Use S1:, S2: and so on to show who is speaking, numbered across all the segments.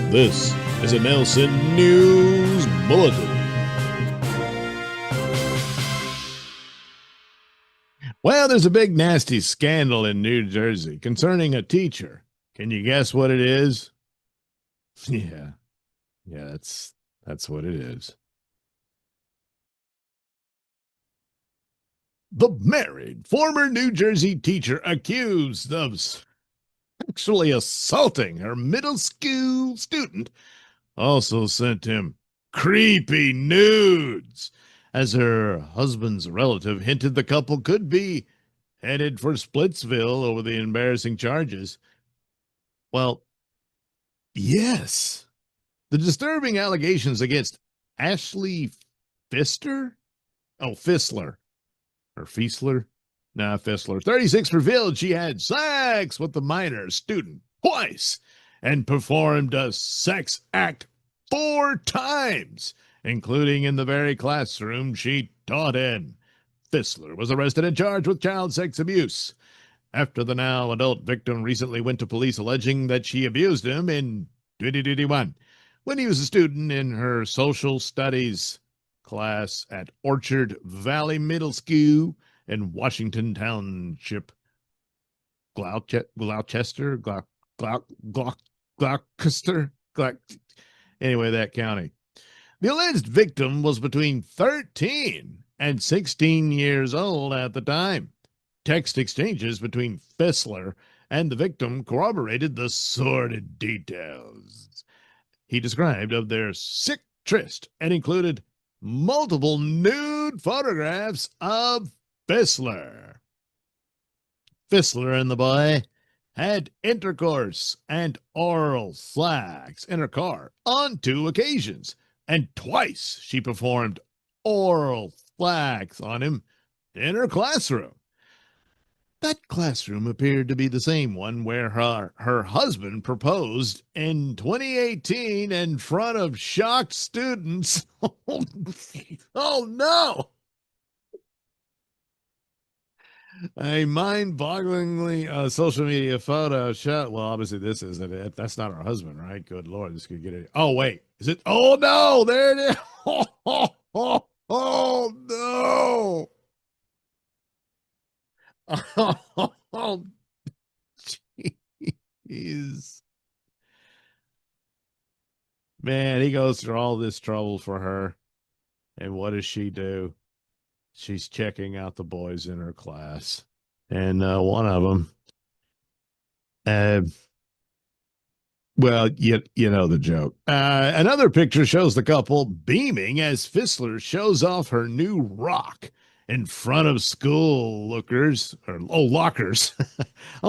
S1: This is a Nailsin News Bulletin. Well, there's a big nasty scandal in New Jersey concerning a teacher. Can you guess what it is? Yeah, that's what it is. The married former New Jersey teacher accused of sexually assaulting her middle school student also sent him creepy nudes, as her husband's relative hinted the couple could be headed for Splitsville over the embarrassing charges. Well, yes. The disturbing allegations against Ashley Pfister? Oh, Fissler. Or Fiesler? Nah, Fissler. 36 revealed she had sex with the minor student twice and performed a sex act 4 times, including in the very classroom she taught in. Fissler was arrested and charged with child sex abuse after the now adult victim recently went to police alleging that she abused him in 2021 when he was a student in her social studies class at Orchard Valley Middle School in Washington Township, Gloucester, anyway, that county. The alleged victim was between 13 and 16 years old at the time. Text exchanges between Fissler and the victim corroborated the sordid details he described of their sick tryst and included multiple nude photographs of Fissler. Fissler and the boy had intercourse and oral sex in her car on 2 occasions, and twice she performed oral sex on him in her classroom. That classroom appeared to be the same one where her husband proposed in 2018 in front of shocked students. Oh no! A mind-bogglingly social media photo shot. Well, obviously this isn't it. That's not her husband, right? Good Lord, this could get it. Oh, wait. Is it? Oh, no. There it is. Oh no. Oh, jeez. Man, he goes through all this trouble for her. And what does she do? She's checking out the boys in her class. And one of them, well, you know the joke. Another picture shows the couple beaming as Fissler shows off her new rock in front of school lookers. On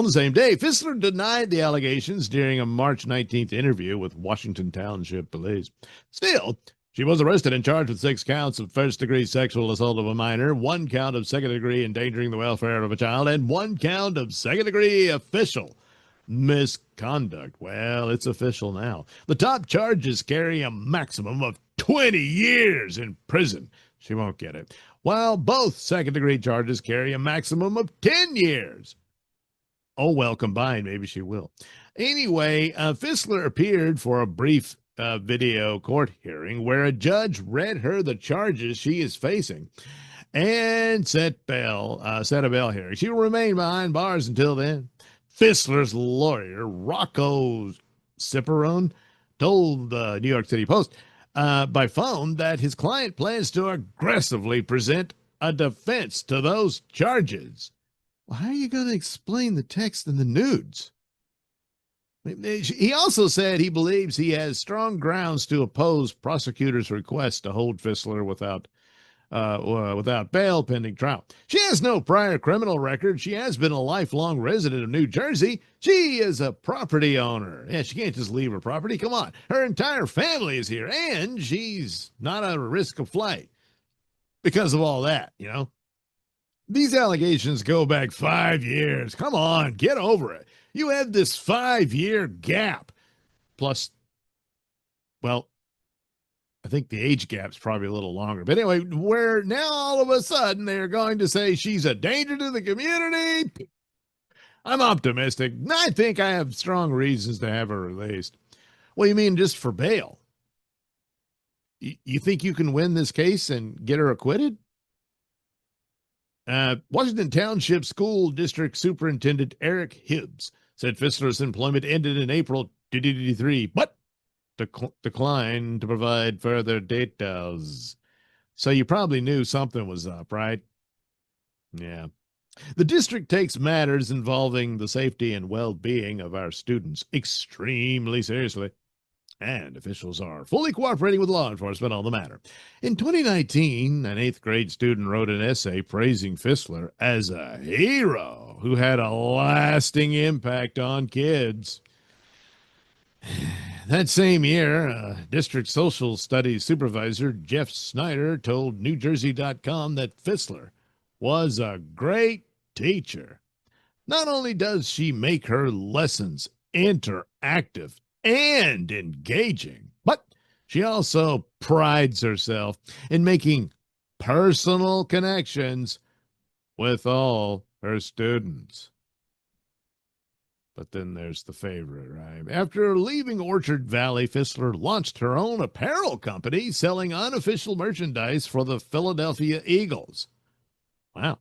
S1: the same day. Fissler denied the allegations during a March 19th interview with Washington Township Police. Still, she was arrested and charged with 6 counts of first-degree sexual assault of a minor, 1 count of second-degree endangering the welfare of a child, and 1 count of second-degree official misconduct. Well, it's official now. The top charges carry a maximum of 20 years in prison. She won't get it. While both second-degree charges carry a maximum of 10 years. Oh, well, combined, maybe she will. Anyway, Fissler appeared for a brief video court hearing where a judge read her the charges she is facing and set a bail hearing. She will remain behind bars until then. Fissler's lawyer, Rocco Ciparone, told the New York City Post by phone that his client plans to aggressively present a defense to those charges. Well, how are you going to explain the text and the nudes? He also said he believes he has strong grounds to oppose prosecutors' request to hold Fissler without bail pending trial. She has no prior criminal record. She has been a lifelong resident of New Jersey. She is a property owner. Yeah, she can't just leave her property. Come on. Her entire family is here, and she's not at risk of flight because of all that, you know. These allegations go back 5 years. Come on, get over it. You have this 5-year gap. Plus, well, I think the age gap's probably a little longer. But anyway, where now all of a sudden they're going to say she's a danger to the community. I'm optimistic. I think I have strong reasons to have her released. What do you mean just for bail? You think you can win this case and get her acquitted? Washington Township School District Superintendent Eric Hibbs said Fissler's employment ended in April 2023, but declined to provide further details. So you probably knew something was up, right? Yeah. The district takes matters involving the safety and well-being of our students extremely seriously, and officials are fully cooperating with law enforcement on the matter. In 2019, an eighth grade student wrote an essay praising Fissler as a hero who had a lasting impact on kids. That same year, District Social Studies Supervisor Jeff Snyder told NewJersey.com that Fissler was a great teacher. Not only does she make her lessons interactive and engaging, but she also prides herself in making personal connections with all her students. But then there's the favorite, right? After leaving Orchard Valley, Fissler launched her own apparel company selling unofficial merchandise for the Philadelphia Eagles. Wow.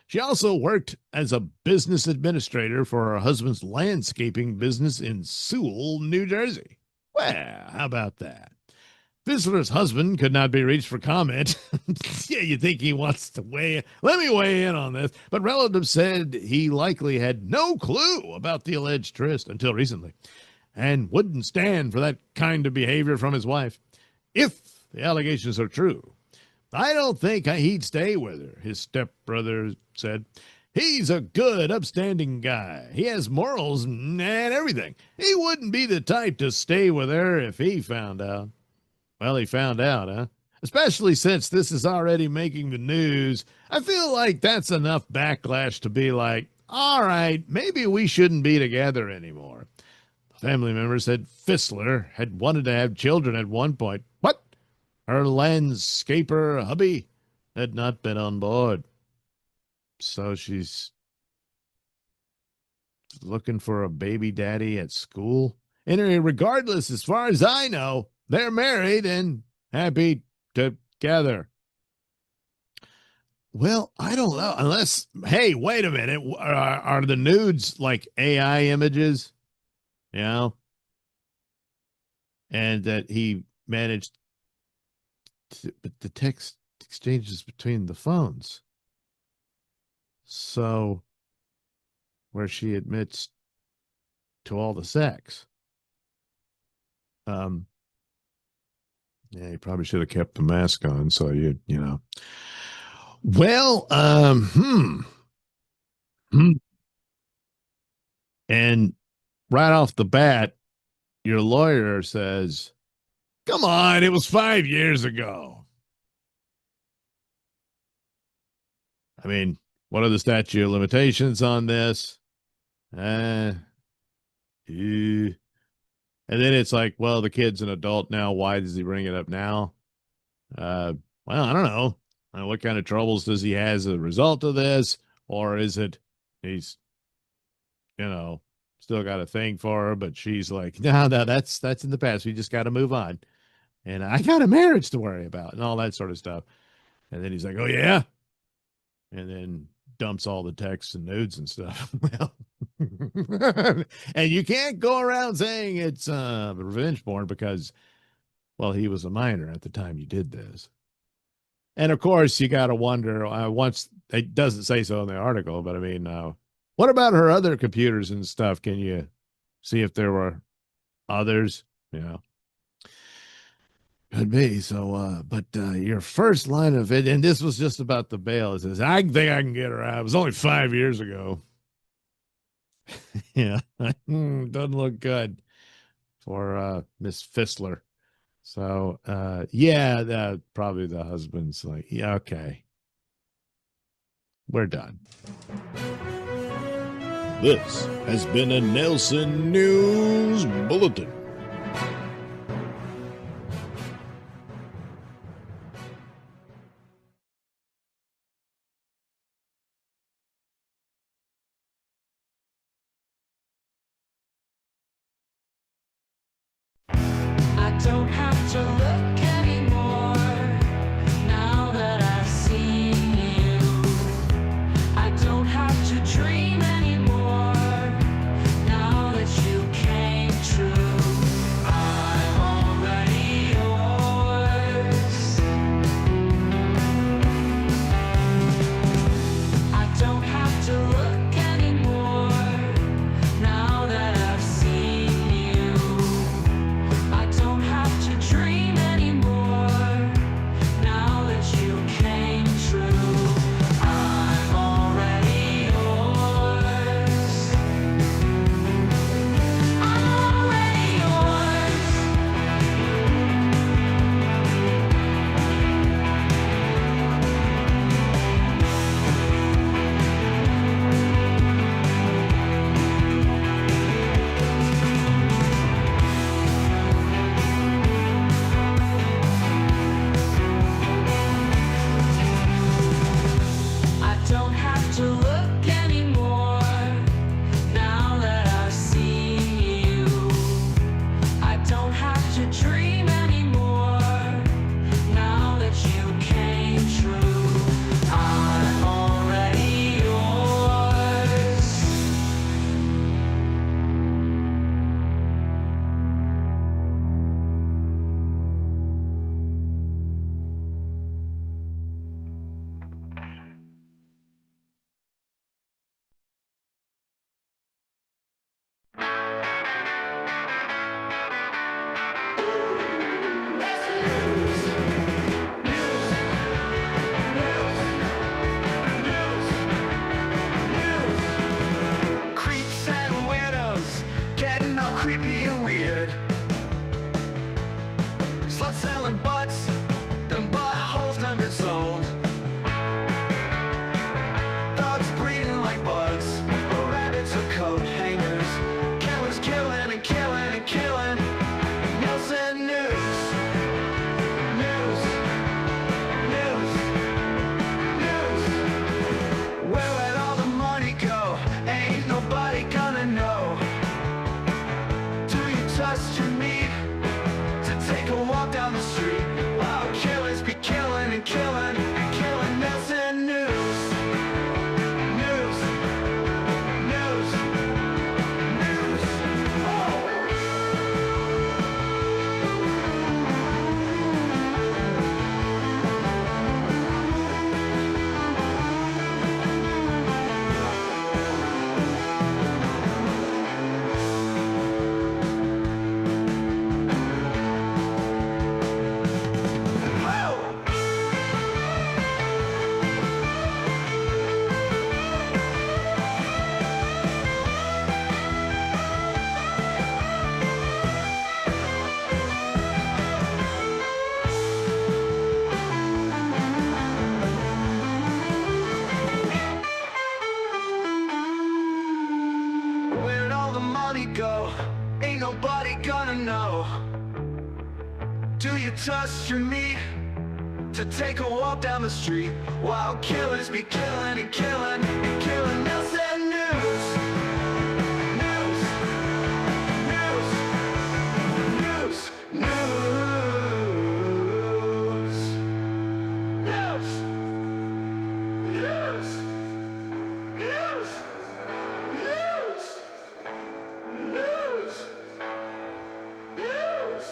S1: She also worked as a business administrator for her husband's landscaping business in Sewell, New Jersey. Well, how about that? Fissler's husband could not be reached for comment. Yeah, you think he wants to weigh in? Let me weigh in on this. But relatives said he likely had no clue about the alleged tryst until recently and wouldn't stand for that kind of behavior from his wife. If the allegations are true, I don't think he'd stay with her, his stepbrother said. He's a good, upstanding guy. He has morals and everything. He wouldn't be the type to stay with her if he found out. Well, he found out, huh? Especially since this is already making the news. I feel like that's enough backlash to be like, all right, maybe we shouldn't be together anymore. The family member said Fissler had wanted to have children at one point, but her landscaper hubby had not been on board. So she's looking for a baby daddy at school. Anyway, regardless, as far as I know, they're married and happy together. Well, I don't know. Unless, hey, wait a minute. Are the nudes like AI images? You know? And that he managed to, but the text exchanges between the phones. So, where she admits to all the sex. Yeah, you probably should have kept the mask on, so you know. Well, and right off the bat, your lawyer says, "Come on, it was 5 years ago." I mean, what are the statute of limitations on this? And then it's like, well, the kid's an adult now. Why does he bring it up now? Well, I don't know. What kind of troubles does he has as a result of this? Or is it he's, still got a thing for her, but she's like, no, that's in the past. We just got to move on. And I got a marriage to worry about and all that sort of stuff. And then he's like, oh, yeah. And then dumps all the texts and nudes and stuff. Well, and you can't go around saying it's revenge porn because, well, he was a minor at the time you did this. And of course, you got to wonder. Once it doesn't say so in the article, but I mean, what about her other computers and stuff? Can you see if there were others? Could be. So, but your first line of it, and this was just about the bail. It says, "I think I can get her out." It was only 5 years ago. Yeah, doesn't look good for Miss Fissler. So, yeah, probably the husband's like, yeah, okay, we're done. This has been a Nailsin News Bulletin.
S2: don't have to look anymore now that I've seen you. I don't have to dream anymore now that you came true. I'm already yours. I don't have to look anymore now that I've seen you. I don't have to dream anymore now that you came true. I'm already yours. I'm already yours. I don't have to look anymore now that I've seen you. I don't have to dream anymore now that you came true. I'm already yours. Creeps and widows getting all creepy and weird. Sluts selling butts, them buttholes done been sold. Dogs breeding like bugs, rabbits are coat hangers. Killers killing and killing and killing. Nailsin News. News. News. News. Where'd all the money go? Ain't nobody gonna know. Do you trust your meat to take a walk down the street? While killers be killing and killing and killing. Nailsin News. News. News. News. Oh. Where'd all the money go? Ain't nobody gonna know. Do you trust your meat to take a walk down the street while killers be killing and killing and killing? Nailsin News. News. News. News. News. News. News. News. News. News. News.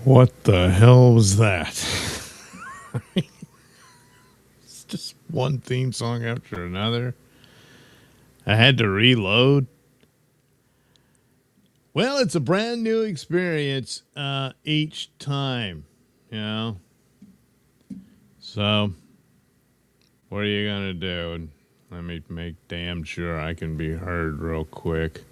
S1: What the hell was that? It's just one theme song after another. I had to reload. Well, it's a brand new experience each time, you know. So, what are you going to do? Let me make damn sure I can be heard real quick.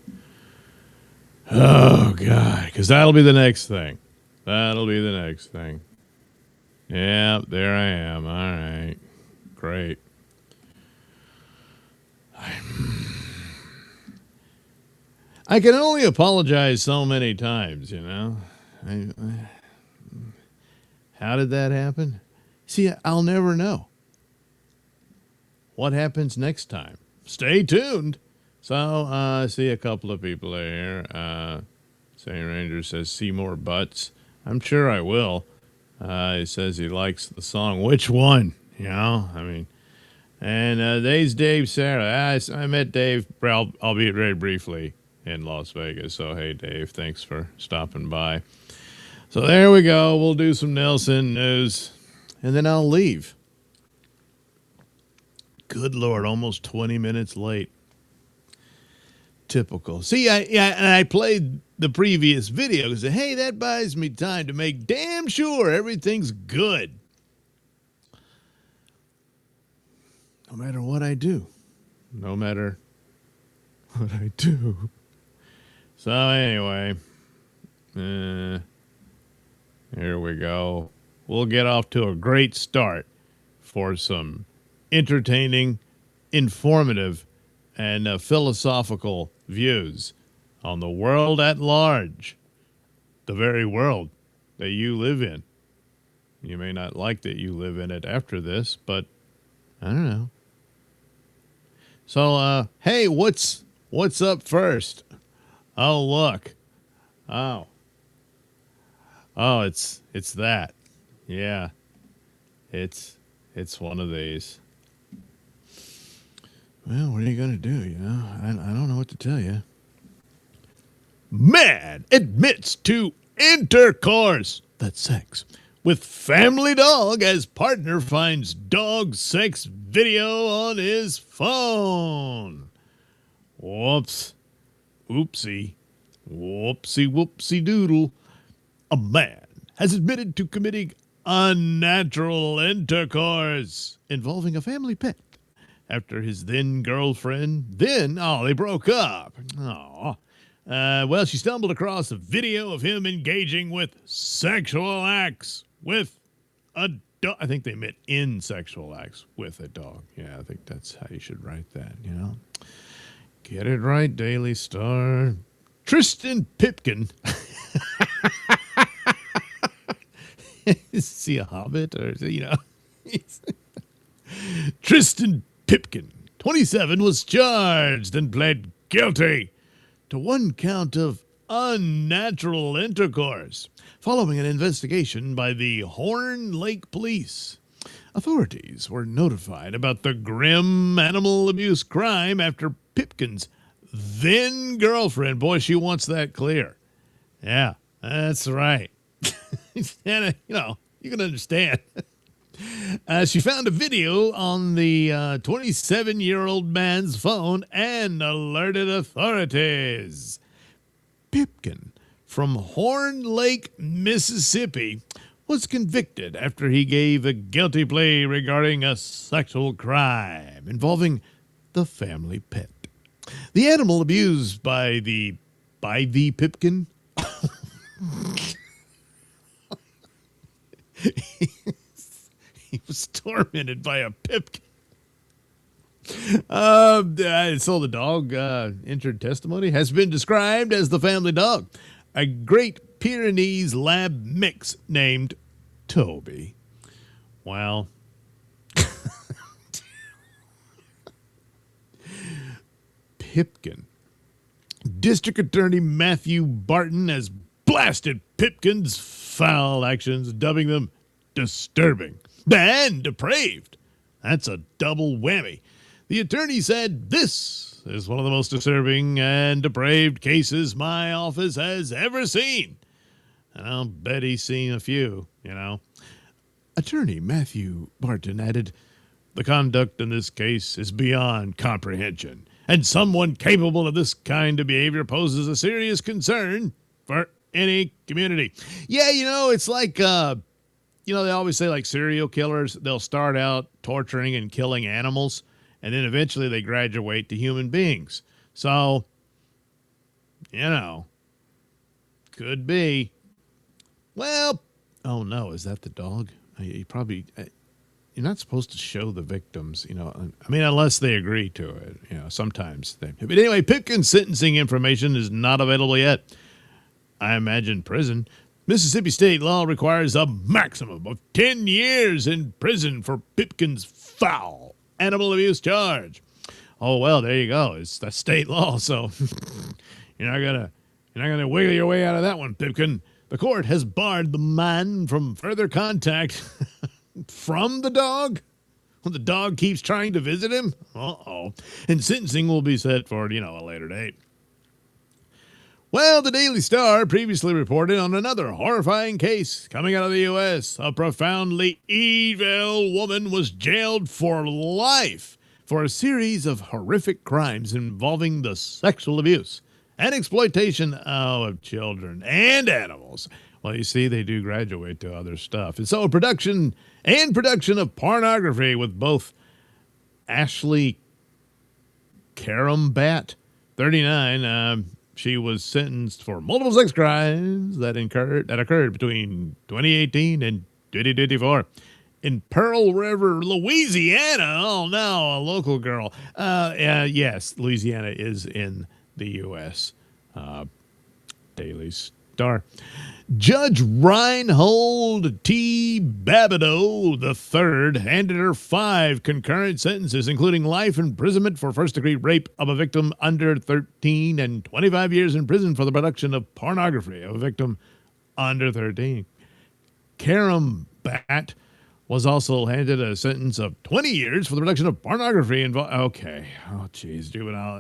S1: Oh, God, because that'll be the next thing. That'll be the next thing. Yeah, there I am. All right. Great. I can only apologize so many times, you know. How did that happen? See, I'll never know what happens next time. Stay tuned. So, I see a couple of people here. St. Ranger says, see more butts. I'm sure I will. He says he likes the song. Which one? You know, I mean, and there's Dave Sarah. I met Dave, albeit very briefly, in Las Vegas. So, hey, Dave, thanks for stopping by. So, there we go. We'll do some Nailsin news, and then I'll leave. Good Lord, almost 20 minutes late. Typical. See, I played the previous video because, hey, that buys me time to make damn sure everything's good. No matter what I do. No matter what I do. So anyway, here we go. We'll get off to a great start for some entertaining, informative, and philosophical views on the world at large, the very world that you live in. You may not like that you live in it after this, but I don't know. So, hey, what's up first? Oh, look. Oh, it's that. Yeah, it's one of these. Well, what are you going to do, you know? I don't know what to tell you. Man admits to intercourse, that's sex, with family dog as partner finds dog sex video on his phone. Whoops. Oopsie. Whoopsie doodle. A man has admitted to committing unnatural intercourse involving a family pet after his then girlfriend, they broke up. Well, she stumbled across a video of him engaging with sexual acts with a dog. I think they meant in sexual acts with a dog. Yeah, I think that's how you should write that, you know. Get it right, Daily Star. Tristan Pipkin. Is he a hobbit or, you know? Tristan Pipkin, 27, was charged and pled guilty to one count of unnatural intercourse following an investigation by the Horn Lake Police. Authorities were notified about the grim animal abuse crime after Pipkin's then girlfriend, boy, she wants that clear. Yeah, that's right. And, you know, you can understand. She found a video on the 27-year-old man's phone and alerted authorities. Pipkin from Horn Lake, Mississippi, was convicted after he gave a guilty plea regarding a sexual crime involving the family pet. The animal abused by the Pipkin he was tormented by a pipkin. So the dog entered testimony, has been described as the family dog, a Great Pyrenees lab mix named Toby. Well, Pipkin. District Attorney Matthew Barton has blasted Pipkin's foul actions, dubbing them disturbing and depraved. That's a double whammy. The attorney said, "This is one of the most disturbing and depraved cases my office has ever seen." And I'll bet he's seen a few, you know. Attorney Matthew Barton added, "The conduct in this case is beyond comprehension, and someone capable of this kind of behavior poses a serious concern for any community." Yeah, you know, it's like, you know, they always say like serial killers, they'll start out torturing and killing animals, and then eventually they graduate to human beings. So, you know, Could be. Well, oh no, is that the dog? You probably, you're not supposed to show the victims, I mean, unless they agree to it, sometimes they. But anyway, Pipkin's sentencing information is not available yet. I imagine prison. Mississippi state law requires a maximum of 10 years in prison for Pipkin's foul animal abuse charge. Oh, well, there you go. It's the state law, so you're not gonna wiggle your way out of that one, Pipkin. The court has barred the man from further contact from the dog. When the dog keeps trying to visit him. Uh-oh. And sentencing will be set for, a later date. Well, the Daily Star previously reported on another horrifying case coming out of the U.S. A profoundly evil woman was jailed for life for a series of horrific crimes involving the sexual abuse and exploitation of children and animals. Well, you see, they do graduate to other stuff. And so production of pornography with both Ashley Carambat, 39, she was sentenced for multiple sex crimes that occurred between 2018 and 2024 in Pearl River, Louisiana. Oh, no, a local girl. Yes, Louisiana is in the U.S. Daily Star. Judge Reinhold T. Babineau III handed her 5 concurrent sentences, including life imprisonment for first-degree rape of a victim under 13 and 25 years in prison for the production of pornography of a victim under 13. Carambat was also handed a sentence of 20 years for the production of pornography. Okay. Oh, geez. Juvenile,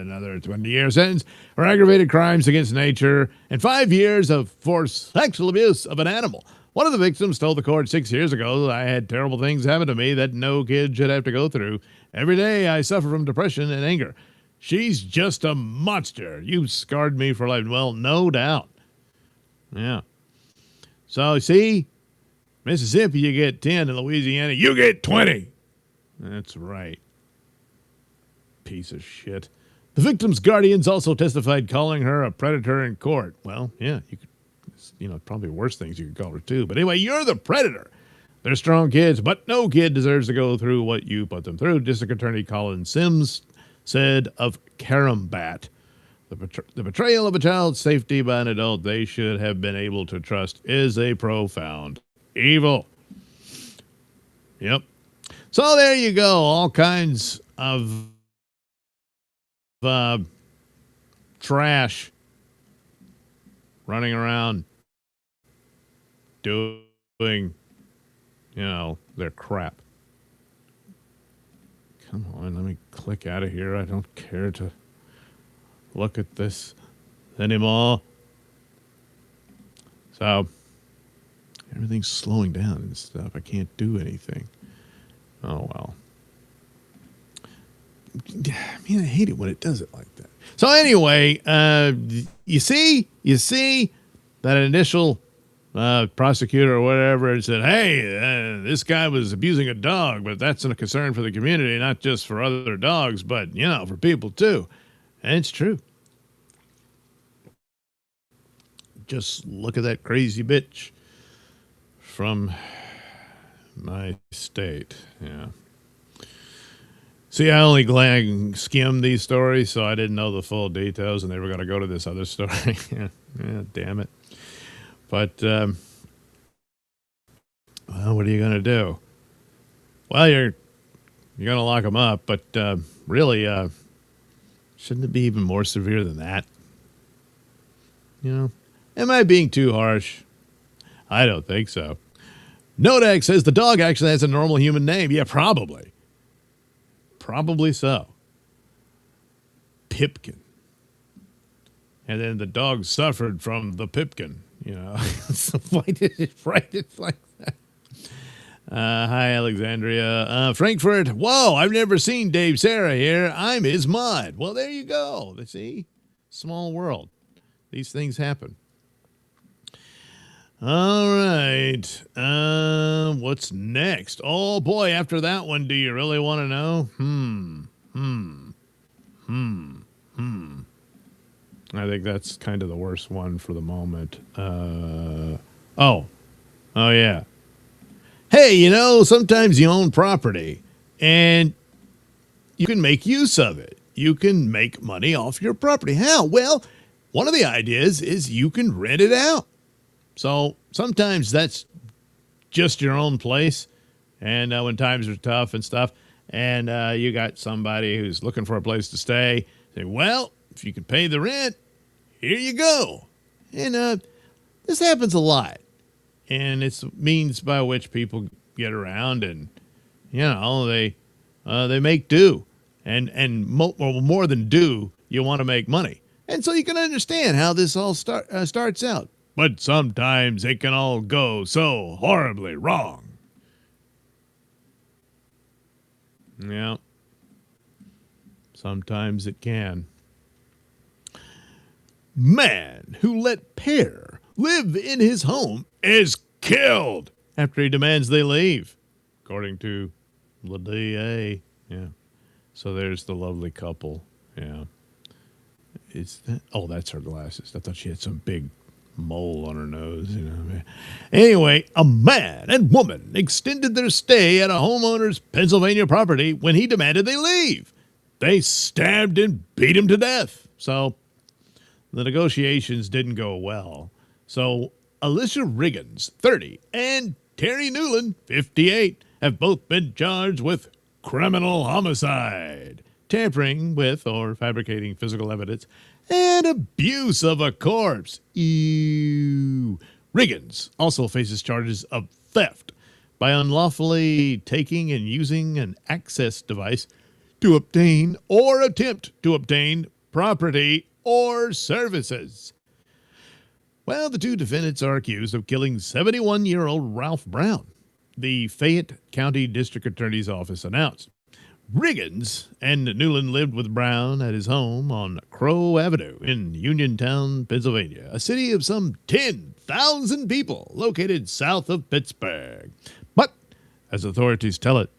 S1: another 20-year sentence for aggravated crimes against nature and 5 years for sexual abuse of an animal. One of the victims told the court 6 years ago that I had terrible things happen to me that no kid should have to go through. Every day I suffer from depression and anger. She's just a monster. You scarred me for life. Well, no doubt. Yeah. So, see? Mississippi, you get 10. In Louisiana, you get 20. That's right. Piece of shit. The victim's guardians also testified, calling her a predator in court. Well, yeah, you could, probably worse things you could call her too. But anyway, you're the predator. They're strong kids, but no kid deserves to go through what you put them through. District Attorney Colin Sims said of Carambat, the betrayal of a child's safety by an adult they should have been able to trust is a profound evil. Yep. So there you go. All kinds of trash running around doing, their crap. Come on, let me click out of here. I don't care to look at this anymore. So everything's slowing down and stuff. I can't do anything. Oh, well. I mean, I hate it when it does it like that. So anyway, you see that initial prosecutor or whatever said, hey, this guy was abusing a dog, but that's a concern for the community, not just for other dogs, but, for people too. And it's true. Just look at that crazy bitch from my state. Yeah. See, I only skimmed these stories, so I didn't know the full details, and they were going to go to this other story. Yeah, damn it. But, well, what are you going to do? Well, you're going to lock them up, but really, shouldn't it be even more severe than that? Am I being too harsh? I don't think so. Nodak says the dog actually has a normal human name. Yeah, probably. Probably so. Pipkin. And then the dog suffered from the Pipkin. So why did it write it like that? Hi, Alexandria. Frankfurt. Whoa, I've never seen Dave Sarah here. I'm his mod. Well, there you go. See? Small world. These things happen. All right. What's next? Oh, boy, after that one, do you really want to know? Now, think that's kind of the worst one for the moment. Oh, yeah. Hey, sometimes you own property and you can make use of it. You can make money off your property. How? Well, one of the ideas is you can rent it out. So sometimes that's just your own place. And when times are tough and stuff, and you got somebody who's looking for a place to stay, say, well, if you can pay the rent, here you go. And this happens a lot. And it's means by which people get around and, they make do. And more than do, you want to make money. And so you can understand how this all starts out. But sometimes it can all go so horribly wrong. Yeah. Sometimes it can. Man who let pair live in his home is killed after he demands they leave, according to the DA. Yeah. So there's the lovely couple. Yeah. That's her glasses. I thought she had some big mole on her nose. Anyway, a man and woman extended their stay at a homeowner's Pennsylvania property when he demanded they leave. They stabbed and beat him to death. So the negotiations didn't go well. So Alicia Riggins, 30, and Terry Newland, 58, have both been charged with criminal homicide, tampering with or fabricating physical evidence, and abuse of a corpse. Ew. Riggins also faces charges of theft by unlawfully taking and using an access device to obtain or attempt to obtain property or services. Well, the two defendants are accused of killing 71-year-old Ralph Brown, the Fayette County District Attorney's Office announced. Riggins and Newland lived with Brown at his home on Crow Avenue in Uniontown, Pennsylvania, a city of some 10,000 people located south of Pittsburgh. But, as authorities tell it,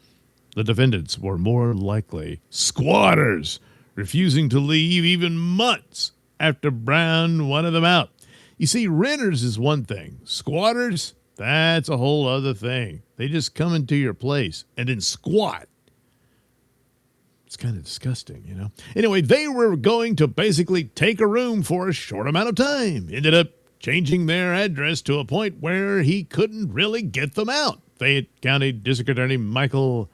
S1: the defendants were more likely squatters, refusing to leave even months after Brown wanted them out. You see, renters is one thing. Squatters, that's a whole other thing. They just come into your place and then squat. It's kind of disgusting, Anyway, they were going to basically take a room for a short amount of time. Ended up changing their address to a point where he couldn't really get them out. Fayette County District Attorney Michael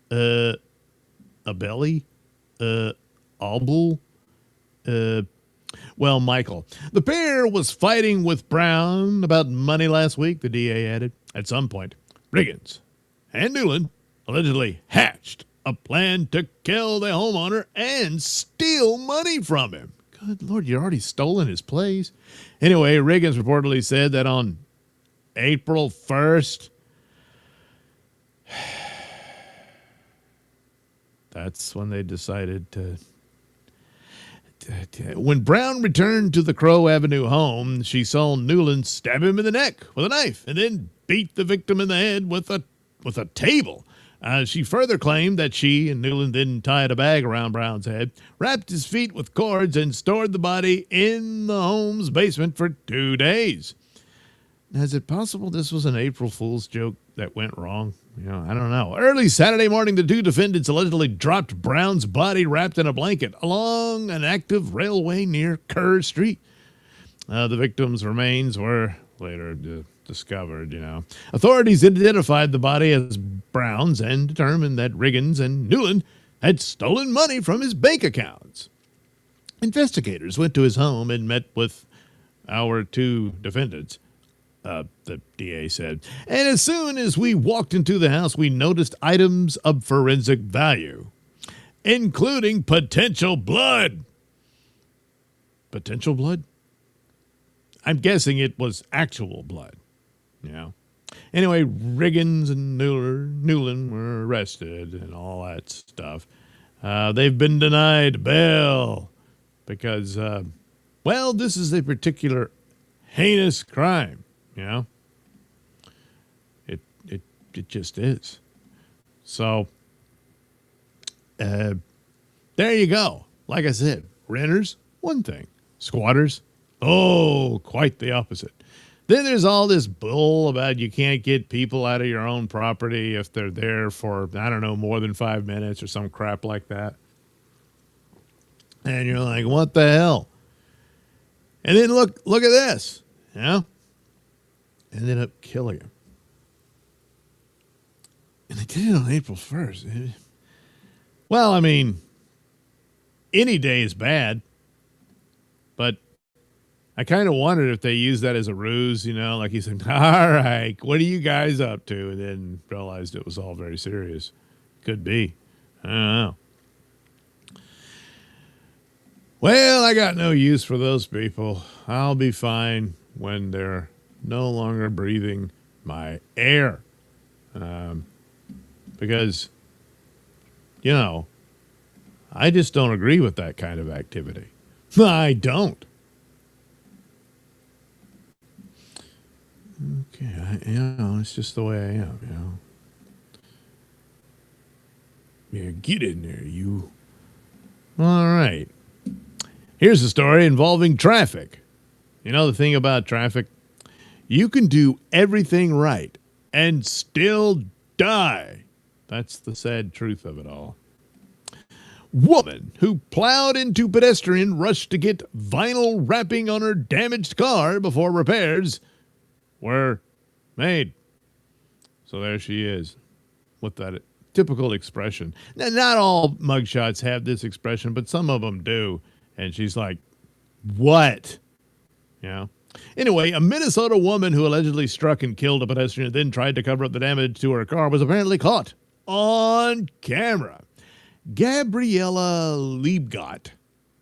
S1: Abelli, Albul, Michael. The pair was fighting with Brown about money last week, the DA added. At some point, Riggins and Newland allegedly hatched a plan to kill the homeowner and steal money from him. Good Lord, you're already stolen his place. Anyway, Riggins reportedly said that on April 1st, that's when they decided to... When Brown returned to the Crow Avenue home, she saw Newland stab him in the neck with a knife and then beat the victim in the head with a table. She further claimed that she and Newland then tied a bag around Brown's head, wrapped his feet with cords, and stored the body in the home's basement for 2 days. Now, is it possible this was an April Fool's joke that went wrong? I don't know. Early Saturday morning, the two defendants allegedly dropped Brown's body wrapped in a blanket along an active railway near Kerr Street. The victim's remains were later discovered, Authorities identified the body as Brown's and determined that Riggins and Newland had stolen money from his bank accounts. Investigators went to his home and met with our two defendants, the DA said. And as soon as we walked into the house, we noticed items of forensic value, including potential blood. Potential blood? I'm guessing it was actual blood. Anyway, Riggins and Newland were arrested and all that stuff. They've been denied bail because, this is a particular heinous crime. It just is. So, there you go. Like I said, renters, one thing. Squatters? Oh, quite the opposite. Then there's all this bull about you can't get people out of your own property if they're there for, I don't know, more than 5 minutes or some crap like that. And you're like, what the hell? And then look at this, you know? Ended up killing him. And they did it on April 1st. Well, I mean, any day is bad, but I kind of wondered if they used that as a ruse, you know, like he said, all right, what are you guys up to? And then realized it was all very serious. Could be. I don't know. Well, I got no use for those people. I'll be fine when they're no longer breathing my air. Because, you know, I just don't agree with that kind of activity. I don't. Okay, it's just the way I am, you know. Yeah, get in there, you. All right. Here's a story involving traffic. You know the thing about traffic? You can do everything right and still die. That's the sad truth of it all. Woman who plowed into pedestrian rushed to get vinyl wrapping on her damaged car before repairs were made. So there she is with that typical expression. Now, not all mugshots have this expression, but some of them do. And she's like, what? You know? Anyway, a Minnesota woman who allegedly struck and killed a pedestrian and then tried to cover up the damage to her car was apparently caught on camera. Gabriella Liebgott,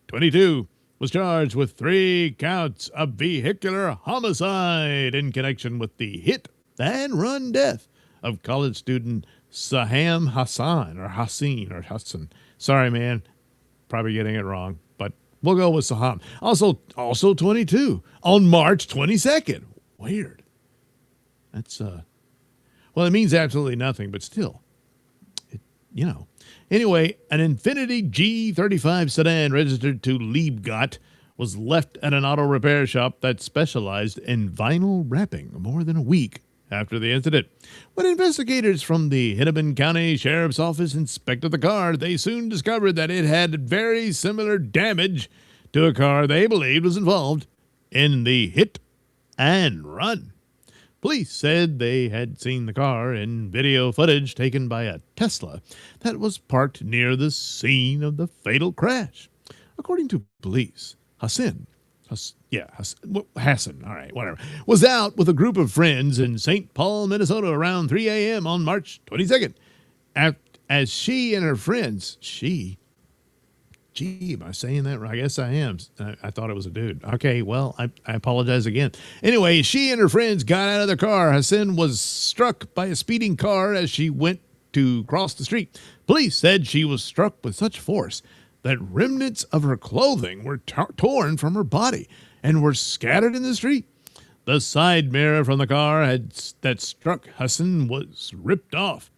S1: 22, was charged with 3 counts of vehicular homicide in connection with the hit and run death of college student Saham Hassan. Sorry, man. Probably getting it wrong, but we'll go with Saham. Also 22 on March 22nd. Weird. That's, well, it means absolutely nothing, but still, you know. Anyway, an Infiniti G35 sedan registered to Liebgott was left at an auto repair shop that specialized in vinyl wrapping more than a week after the incident. When investigators from the Hennepin County Sheriff's Office inspected the car, they soon discovered that it had very similar damage to a car they believed was involved in the hit and run. Police said they had seen the car in video footage taken by a Tesla that was parked near the scene of the fatal crash. According to police, Hassan, all right, whatever, was out with a group of friends in St. Paul, Minnesota around 3 a.m. on March 22nd. As she and her friends, am I saying that right? I guess I am. I thought it was a dude. Okay, well, I apologize again. Anyway, she and her friends got out of the car. Hassan was struck by a speeding car as she went to cross the street. Police said she was struck with such force that remnants of her clothing were torn from her body and were scattered in the street. The side mirror from the car that struck Hassan was ripped off.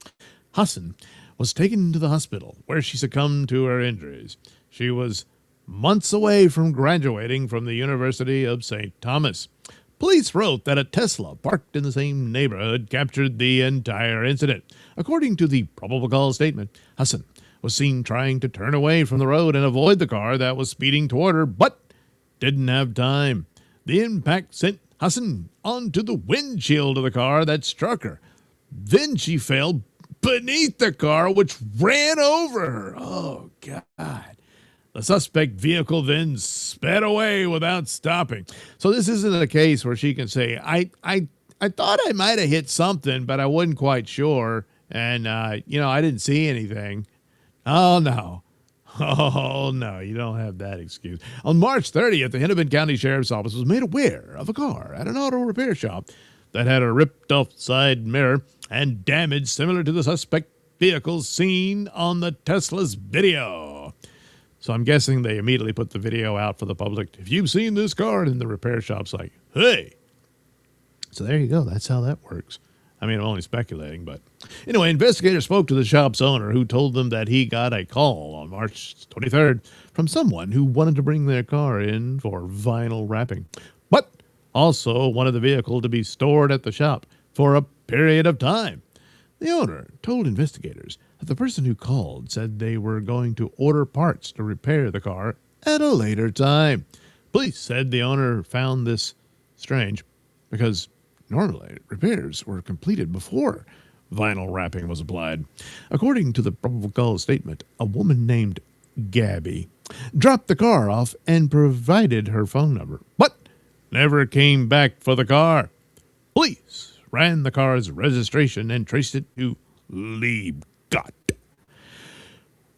S1: Hassan was taken to the hospital where she succumbed to her injuries. She was months away from graduating from the University of St. Thomas. Police wrote that a Tesla parked in the same neighborhood captured the entire incident. According to the probable cause statement, Hassan was seen trying to turn away from the road and avoid the car that was speeding toward her, but didn't have time. The impact sent Hassan onto the windshield of the car that struck her. Then she fell beneath the car, which ran over her. Oh, God. The suspect vehicle then sped away without stopping. So this isn't a case where she can say, I thought I might have hit something, but I wasn't quite sure. And, I didn't see anything. Oh, no. Oh, no, you don't have that excuse. On March 30th, the Hennepin County Sheriff's Office was made aware of a car at an auto repair shop that had a ripped-off side mirror and damage similar to the suspect vehicle seen on the Tesla's video. So I'm guessing they immediately put the video out for the public. If you've seen this car, and the repair shop's like, hey. So there you go. That's how that works. I mean, I'm only speculating, but anyway, investigators spoke to the shop's owner, who told them that he got a call on March 23rd from someone who wanted to bring their car in for vinyl wrapping, but also wanted the vehicle to be stored at the shop for a period of time. The owner told investigators that the person who called said they were going to order parts to repair the car at a later time. Police said the owner found this strange because normally repairs were completed before vinyl wrapping was applied. According to the probable cause statement, a woman named Gabby dropped the car off and provided her phone number, but never came back for the car. Police ran the car's registration and traced it to Liebgott.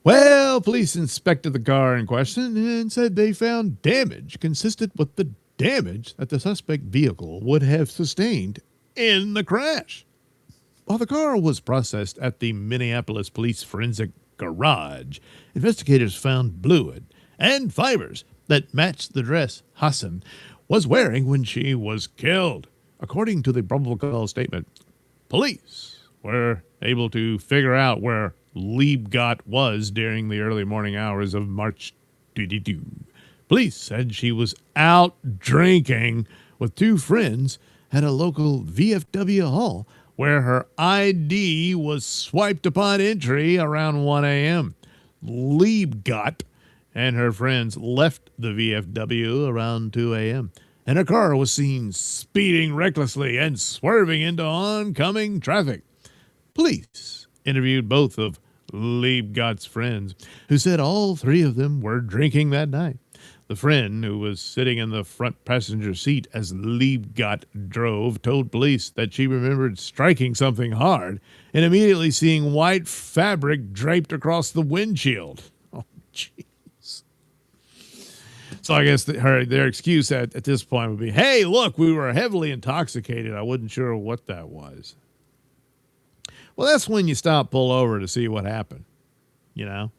S1: Well, police inspected the car in question and said they found damage consistent with the damage that the suspect vehicle would have sustained in the crash. While the car was processed at the Minneapolis Police Forensic Garage, investigators found fluid and fibers that matched the dress Hassan was wearing when she was killed. According to the probable cause statement, police were able to figure out where Liebgott was during the early morning hours of March 22. Police said she was out drinking with two friends at a local VFW hall where her ID was swiped upon entry around 1 a.m. Liebgott and her friends left the VFW around 2 a.m., and her car was seen speeding recklessly and swerving into oncoming traffic. Police interviewed both of Liebgott's friends, who said all three of them were drinking that night. The friend, who was sitting in the front passenger seat as Liebgott drove, told police that she remembered striking something hard and immediately seeing white fabric draped across the windshield. Oh, jeez. So I guess their excuse at this point would be, hey, look, we were heavily intoxicated. I wasn't sure what that was. Well, that's when you stop, pull over to see what happened, you know?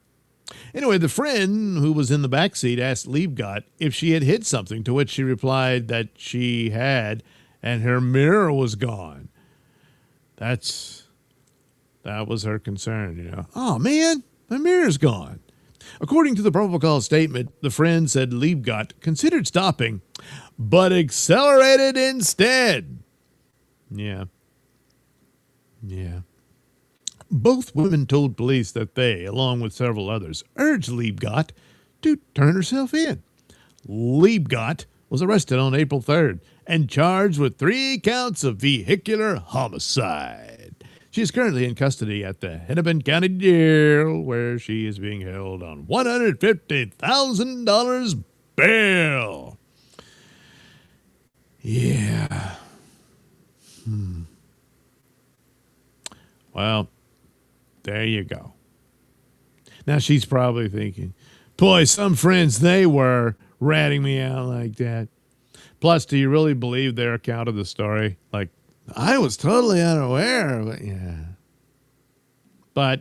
S1: Anyway, the friend who was in the back seat asked Liebgott if she had hit something, to which she replied that she had, and her mirror was gone. That was her concern, you know. Oh, man, my mirror's gone. According to the probable cause statement, the friend said Liebgott considered stopping, but accelerated instead. Yeah. Both women told police that they, along with several others, urged Liebgott to turn herself in. Liebgott was arrested on April 3rd and charged with 3 counts of vehicular homicide. She is currently in custody at the Hennepin County Jail, where she is being held on $150,000 bail. Yeah. Well, there you go. Now she's probably thinking, boy, some friends, they were ratting me out like that. Plus, do you really believe their account of the story? Like, I was totally unaware of it. Yeah. But,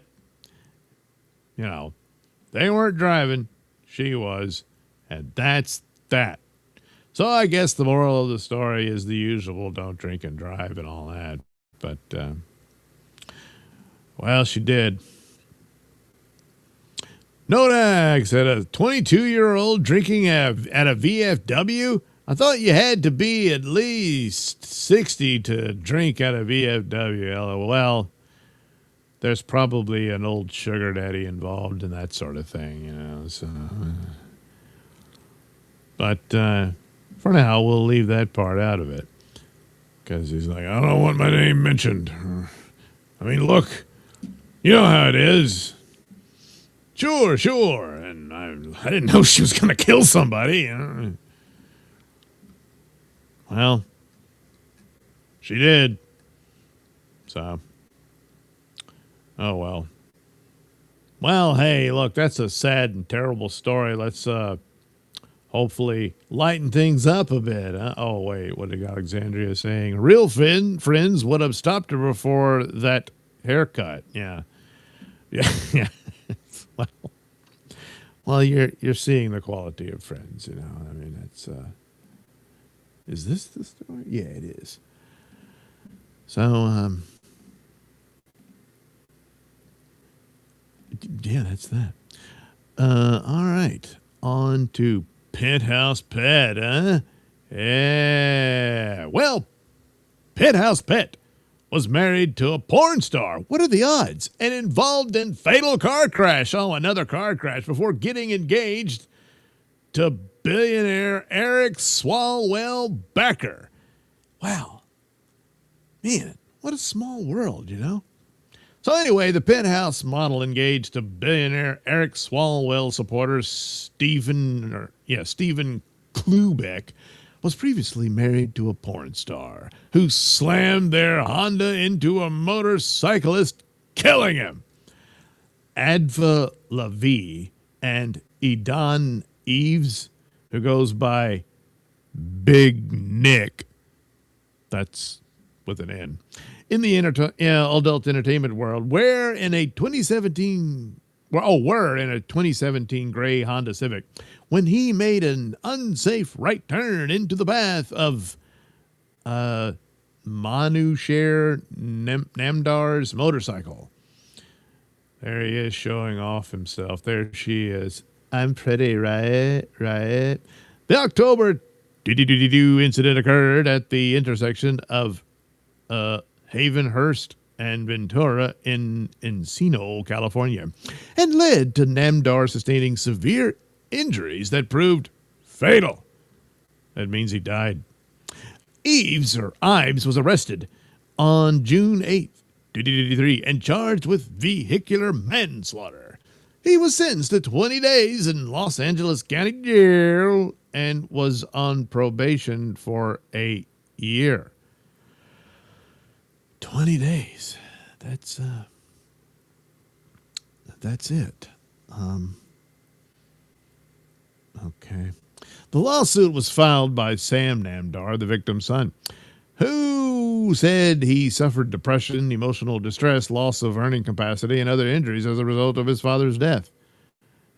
S1: you know, they weren't driving. She was. And that's that. So I guess the moral of the story is the usual, don't drink and drive and all that. But, well, she did. Nodak said, a 22-year-old drinking at a VFW? I thought you had to be at least 60 to drink at a VFW. Well, there's probably an old sugar daddy involved in that sort of thing, you know. So, but for now, we'll leave that part out of it. Because he's like, I don't want my name mentioned. I mean, look, you know how it is. Sure. And I didn't know she was going to kill somebody. You know? Well, she did. So, oh well. Well, hey, look, that's a sad and terrible story. Let's hopefully lighten things up a bit. Huh? Oh, wait, what did Alexandria saying? Real friends would have stopped her before that haircut. Yeah. Well, you're seeing the quality of friends, you know. I mean, it's is this the story? Yeah, it is. So, Yeah, that's that. All right. On to Penthouse Pet, huh? Yeah. Well, Penthouse Pet was married to a porn star. What are the odds? And involved in fatal car crash. Oh, another car crash before getting engaged to billionaire Eric Swalwell Becker. Wow. Man, what a small world, you know? So anyway, the Penthouse model engaged to billionaire Eric Swalwell supporter Stephen Klubeck was previously married to a porn star who slammed their Honda into a motorcyclist, killing him. Adva Lavi and Edan Eves, who goes by Big Nick, that's with an N, in the adult entertainment world, were in a 2017 gray Honda Civic when he made an unsafe right turn into the path of Manushar Namdar's motorcycle. There he is showing off himself. There she is. I'm pretty, right? Right. The October incident occurred at the intersection of Havenhurst and Ventura in Encino, California, and led to Namdar sustaining severe injuries that proved fatal. That means he died. Ives was arrested on June 8th, 2023, and charged with vehicular manslaughter. He was sentenced to 20 days in Los Angeles County Jail and was on probation for a year. 20 days. That's it. Okay. The lawsuit was filed by Sam Namdar, the victim's son, who said he suffered depression, emotional distress, loss of earning capacity, and other injuries as a result of his father's death.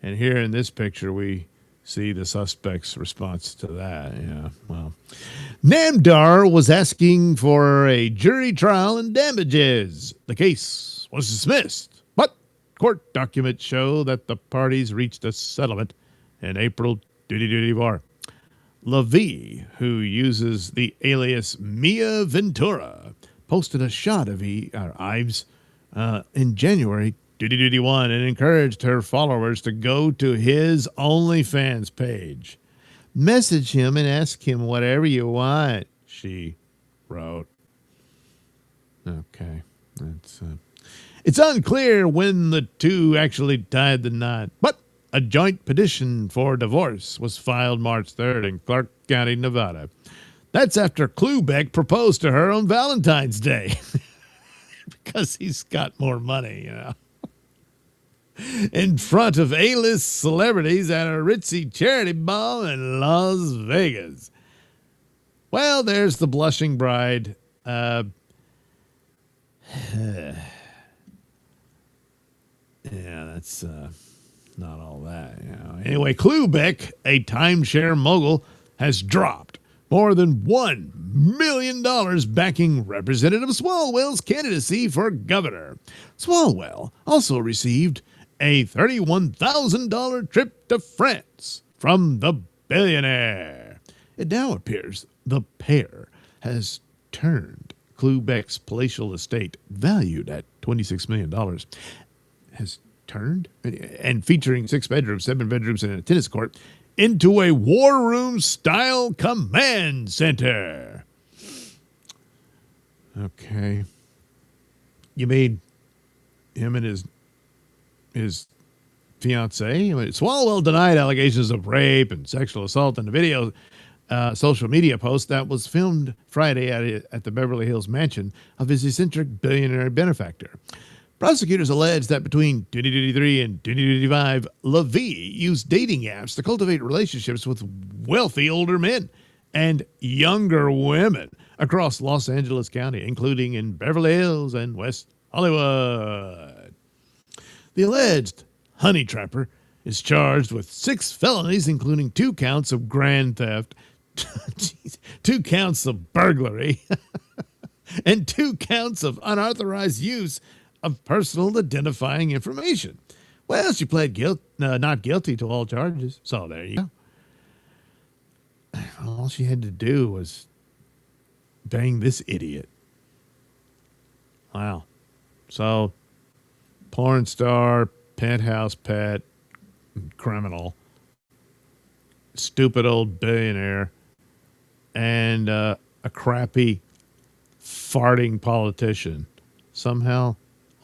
S1: And here in this picture, we see the suspect's response to that. Yeah, well, Namdar was asking for a jury trial and damages. The case was dismissed, but court documents show that the parties reached a settlement in April 2024. LaVie, who uses the alias Mia Ventura, posted a shot of Ives in January 2021 and encouraged her followers to go to his OnlyFans page. Message him and ask him whatever you want, she wrote. Okay. It's unclear when the two actually tied the knot, but a joint petition for divorce was filed March 3rd in Clark County, Nevada. That's after Klubeck proposed to her on Valentine's Day. Because he's got more money, you know. In front of A-list celebrities at a ritzy charity ball in Las Vegas. Well, there's the blushing bride. Yeah, that's not all that. You know. Anyway, Klubeck, a timeshare mogul, has dropped more than $1 million backing Representative Swalwell's candidacy for governor. Swalwell also received a $31,000 trip to France from the billionaire. It now appears the pair has turned Klubeck's palatial estate, valued at $26 million, has turned, and featuring 6 bedrooms, 7 bedrooms, and a tennis court, into a war room style command center. Okay. You made him and his fiancée. Swalwell denied allegations of rape and sexual assault in the video social media post that was filmed Friday at the Beverly Hills mansion of his eccentric billionaire benefactor. Prosecutors allege that between 2023 and 2025, LaVie used dating apps to cultivate relationships with wealthy older men and younger women across Los Angeles County, including in Beverly Hills and West Hollywood. The alleged honey trapper is charged with 6 felonies, including 2 counts of grand theft, 2 counts of burglary, and 2 counts of unauthorized use of personal identifying information. Well, she pled not guilty to all charges. So there you go. All she had to do was bang this idiot. Wow. So, porn star, penthouse pet, criminal, stupid old billionaire, and a crappy, farting politician somehow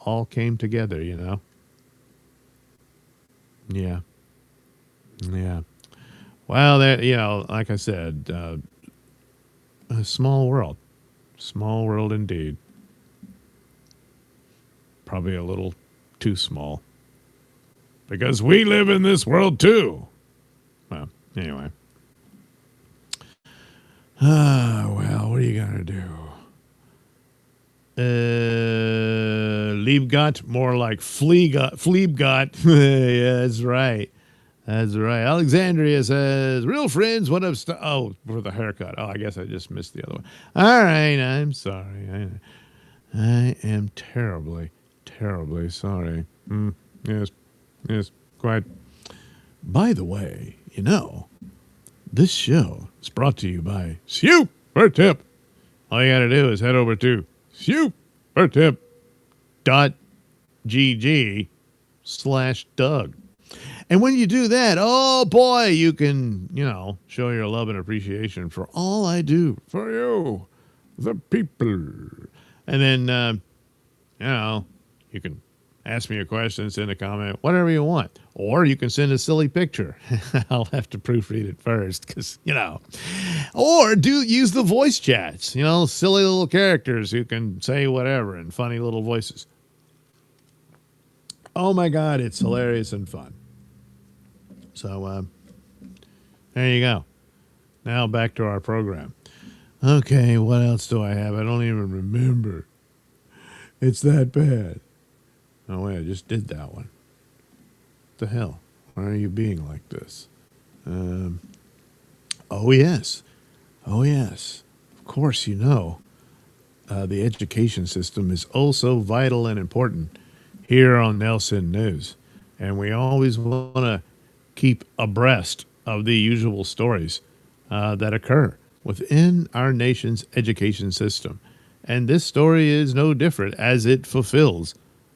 S1: all came together, you know? Yeah. Yeah. Well, there, you know, like I said, a small world. Small world indeed. Probably a little too small. Because we live in this world too. Well, anyway. Well, what are you going to do? Liebgott, more like Fleebgott. Yeah, that's right. That's right. Alexandria says, real friends, one of... for the haircut. Oh, I guess I just missed the other one. All right, I'm sorry. I am terribly, terribly sorry. Yes, quite. By the way, you know, this show is brought to you by Super Tip. All you got to do is head over to supertip.gg/Doug. And when you do that, oh boy, you can, you know, show your love and appreciation for all I do for you, the people. And then, you know, you can ask me a question, send a comment, whatever you want. Or you can send a silly picture. I'll have to proofread it first because, you know. Or use the voice chats, you know, silly little characters who can say whatever in funny little voices. Oh, my God, it's hilarious and fun. So, there you go. Now back to our program. Okay, what else do I have? I don't even remember. It's that bad. Oh, wait, I just did that one. What the hell? Why are you being like this? Oh, yes. Oh, yes. Of course, you know, the education system is also vital and important here on Nailsin News. And we always want to keep abreast of the usual stories that occur within our nation's education system. And this story is no different as it fulfills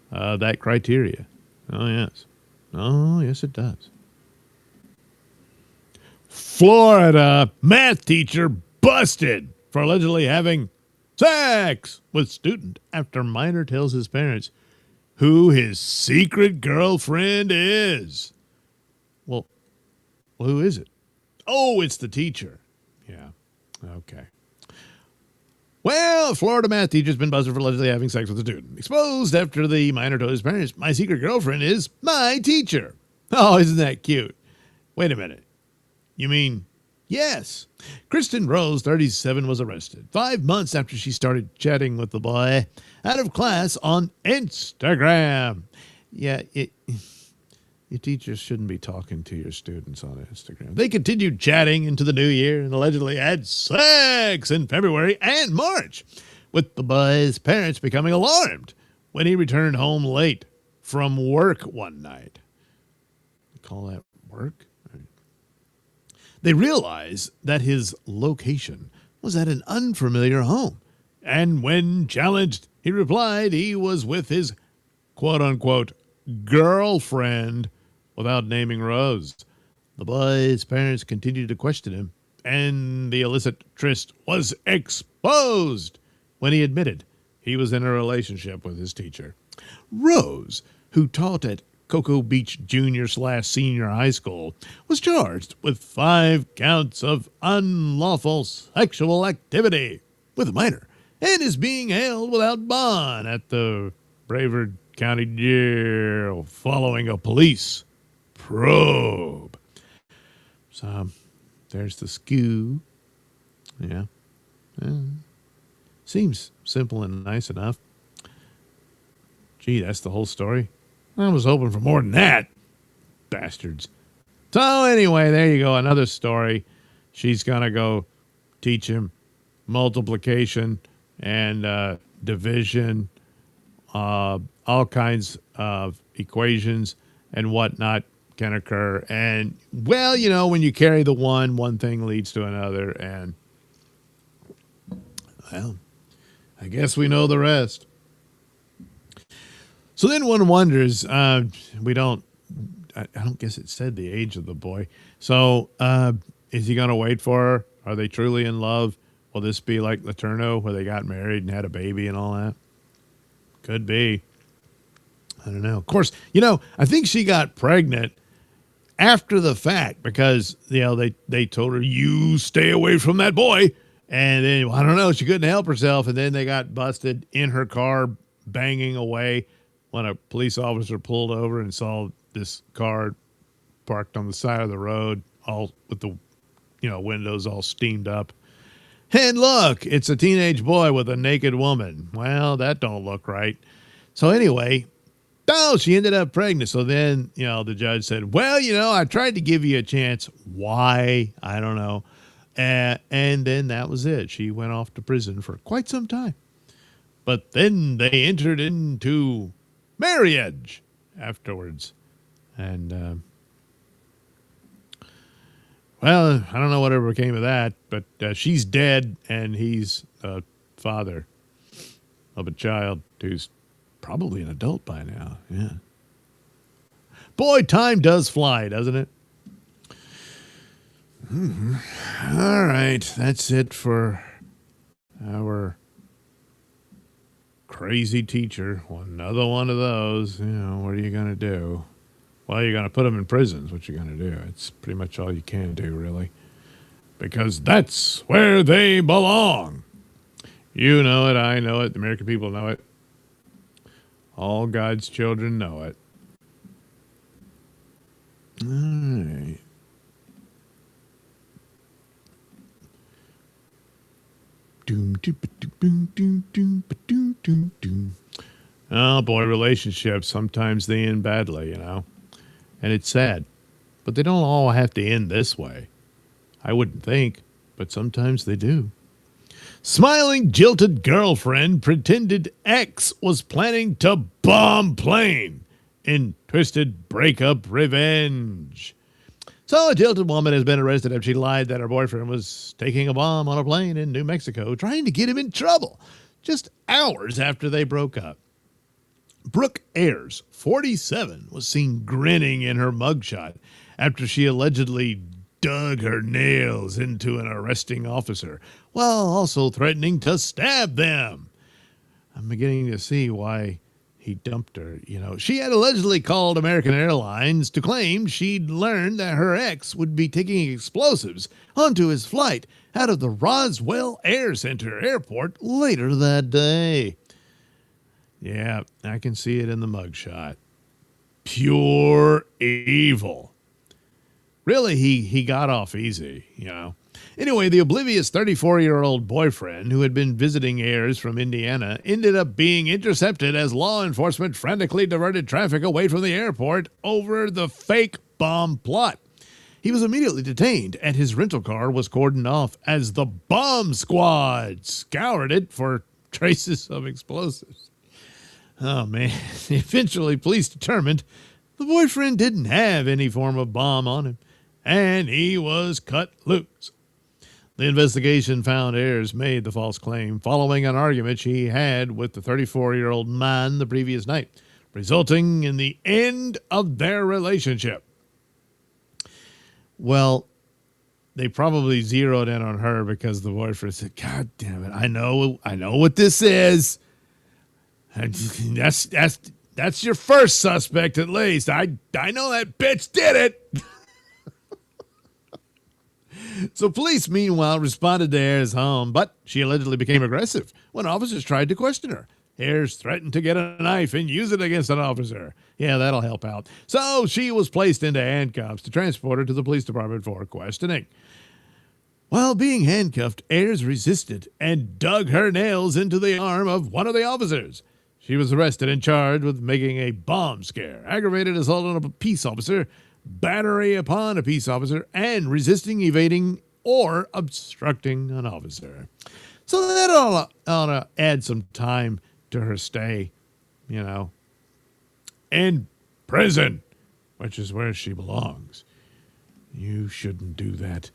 S1: that criteria. Oh, yes. Oh, yes, it does. Florida math teacher busted for allegedly having sex with student after minor tells his parents who his secret girlfriend is. Well, who is it? Oh, it's the teacher. Yeah. Okay. Well, Florida math teacher's been busted for allegedly having sex with a student. Exposed after the minor told his parents, my secret girlfriend is my teacher. Oh, isn't that cute? Wait a minute. You mean, yes. Kristen Rose, 37, was arrested 5 months after she started chatting with the boy out of class on Instagram. Yeah, your teachers shouldn't be talking to your students on Instagram. They continued chatting into the new year and allegedly had sex in February and March, with the boy's parents becoming alarmed when he returned home late from work one night. You call that work? They realized that his location was at an unfamiliar home, and when challenged, he replied he was with his quote-unquote girlfriend without naming Rose. The boy's parents continued to question him, and the illicit tryst was exposed when he admitted he was in a relationship with his teacher. Rose, who taught at Cocoa Beach Junior/Senior High School, was charged with 5 counts of unlawful sexual activity with a minor and is being held without bond at the Brevard County Jail following a police probe. So there's the skew. Yeah. Seems simple and nice enough. Gee, that's the whole story. I was hoping for more than that. Bastards. So anyway, there you go. Another story. She's going to go teach him multiplication and division, all kinds of equations, and whatnot can occur. And, well, when you carry the one thing leads to another. And, well, I guess we know the rest. So then one wonders, I don't guess it said the age of the boy. So is he going to wait for her? Are they truly in love? Will this be like Laterno, where they got married and had a baby and all that? Could be. I don't know. Of course, I think she got pregnant after the fact because, they told her, you stay away from that boy. And then, I don't know, she couldn't help herself. And then they got busted in her car banging away when a police officer pulled over and saw this car parked on the side of the road, all with the, windows all steamed up. And look, it's a teenage boy with a naked woman. Well, that don't look right. So anyway, she ended up pregnant. So then, the judge said, well, I tried to give you a chance. Why? I don't know. And then that was it. She went off to prison for quite some time. But then they entered into marriage afterwards. And, well, I don't know whatever came of that, but she's dead, and he's a father of a child who's probably an adult by now. Yeah. Boy, time does fly, doesn't it? Mm-hmm. All right, that's it for our crazy teacher. Another one of those. What are you going to do? Well, you're going to put them in prisons. What you're going to do? It's pretty much all you can do, really. Because that's where they belong. You know it. I know it. The American people know it. All God's children know it. All right. Oh, boy, relationships, sometimes they end badly, And it's sad. But they don't all have to end this way. I wouldn't think, but sometimes they do. Smiling, jilted girlfriend pretended ex was planning to bomb plane in twisted breakup revenge. So a jilted woman has been arrested after she lied that her boyfriend was taking a bomb on a plane in New Mexico, trying to get him in trouble, just hours after they broke up. Brooke Ayers, 47, was seen grinning in her mugshot after she allegedly dug her nails into an arresting officer while also threatening to stab them. I'm beginning to see why he dumped her. She had allegedly called American Airlines to claim she'd learned that her ex would be taking explosives onto his flight out of the Roswell Air Center airport later that day. Yeah, I can see it in the mugshot. Pure evil. Really, he got off easy, Anyway, the oblivious 34-year-old boyfriend who had been visiting Ayers from Indiana ended up being intercepted as law enforcement frantically diverted traffic away from the airport over the fake bomb plot. He was immediately detained, and his rental car was cordoned off as the bomb squad scoured it for traces of explosives. Oh, man. Eventually, police determined the boyfriend didn't have any form of bomb on him, and he was cut loose. The investigation found Ayers made the false claim following an argument she had with the 34-year-old man the previous night, resulting in the end of their relationship. Well, they probably zeroed in on her because the boyfriend said, God damn it, I know what this is. That's your first suspect at least. I know that bitch did it. So police, meanwhile, responded to Ayers' home, but she allegedly became aggressive when officers tried to question her. Ayers threatened to get a knife and use it against an officer. Yeah, that'll help out. So she was placed into handcuffs to transport her to the police department for questioning. While being handcuffed, Ayers resisted and dug her nails into the arm of one of the officers. She was arrested and charged with making a bomb scare, aggravated assault on a peace officer, battery upon a peace officer, and resisting, evading, or obstructing an officer. So that ought to add some time to her stay, in prison. which is where she belongs. You shouldn't do that.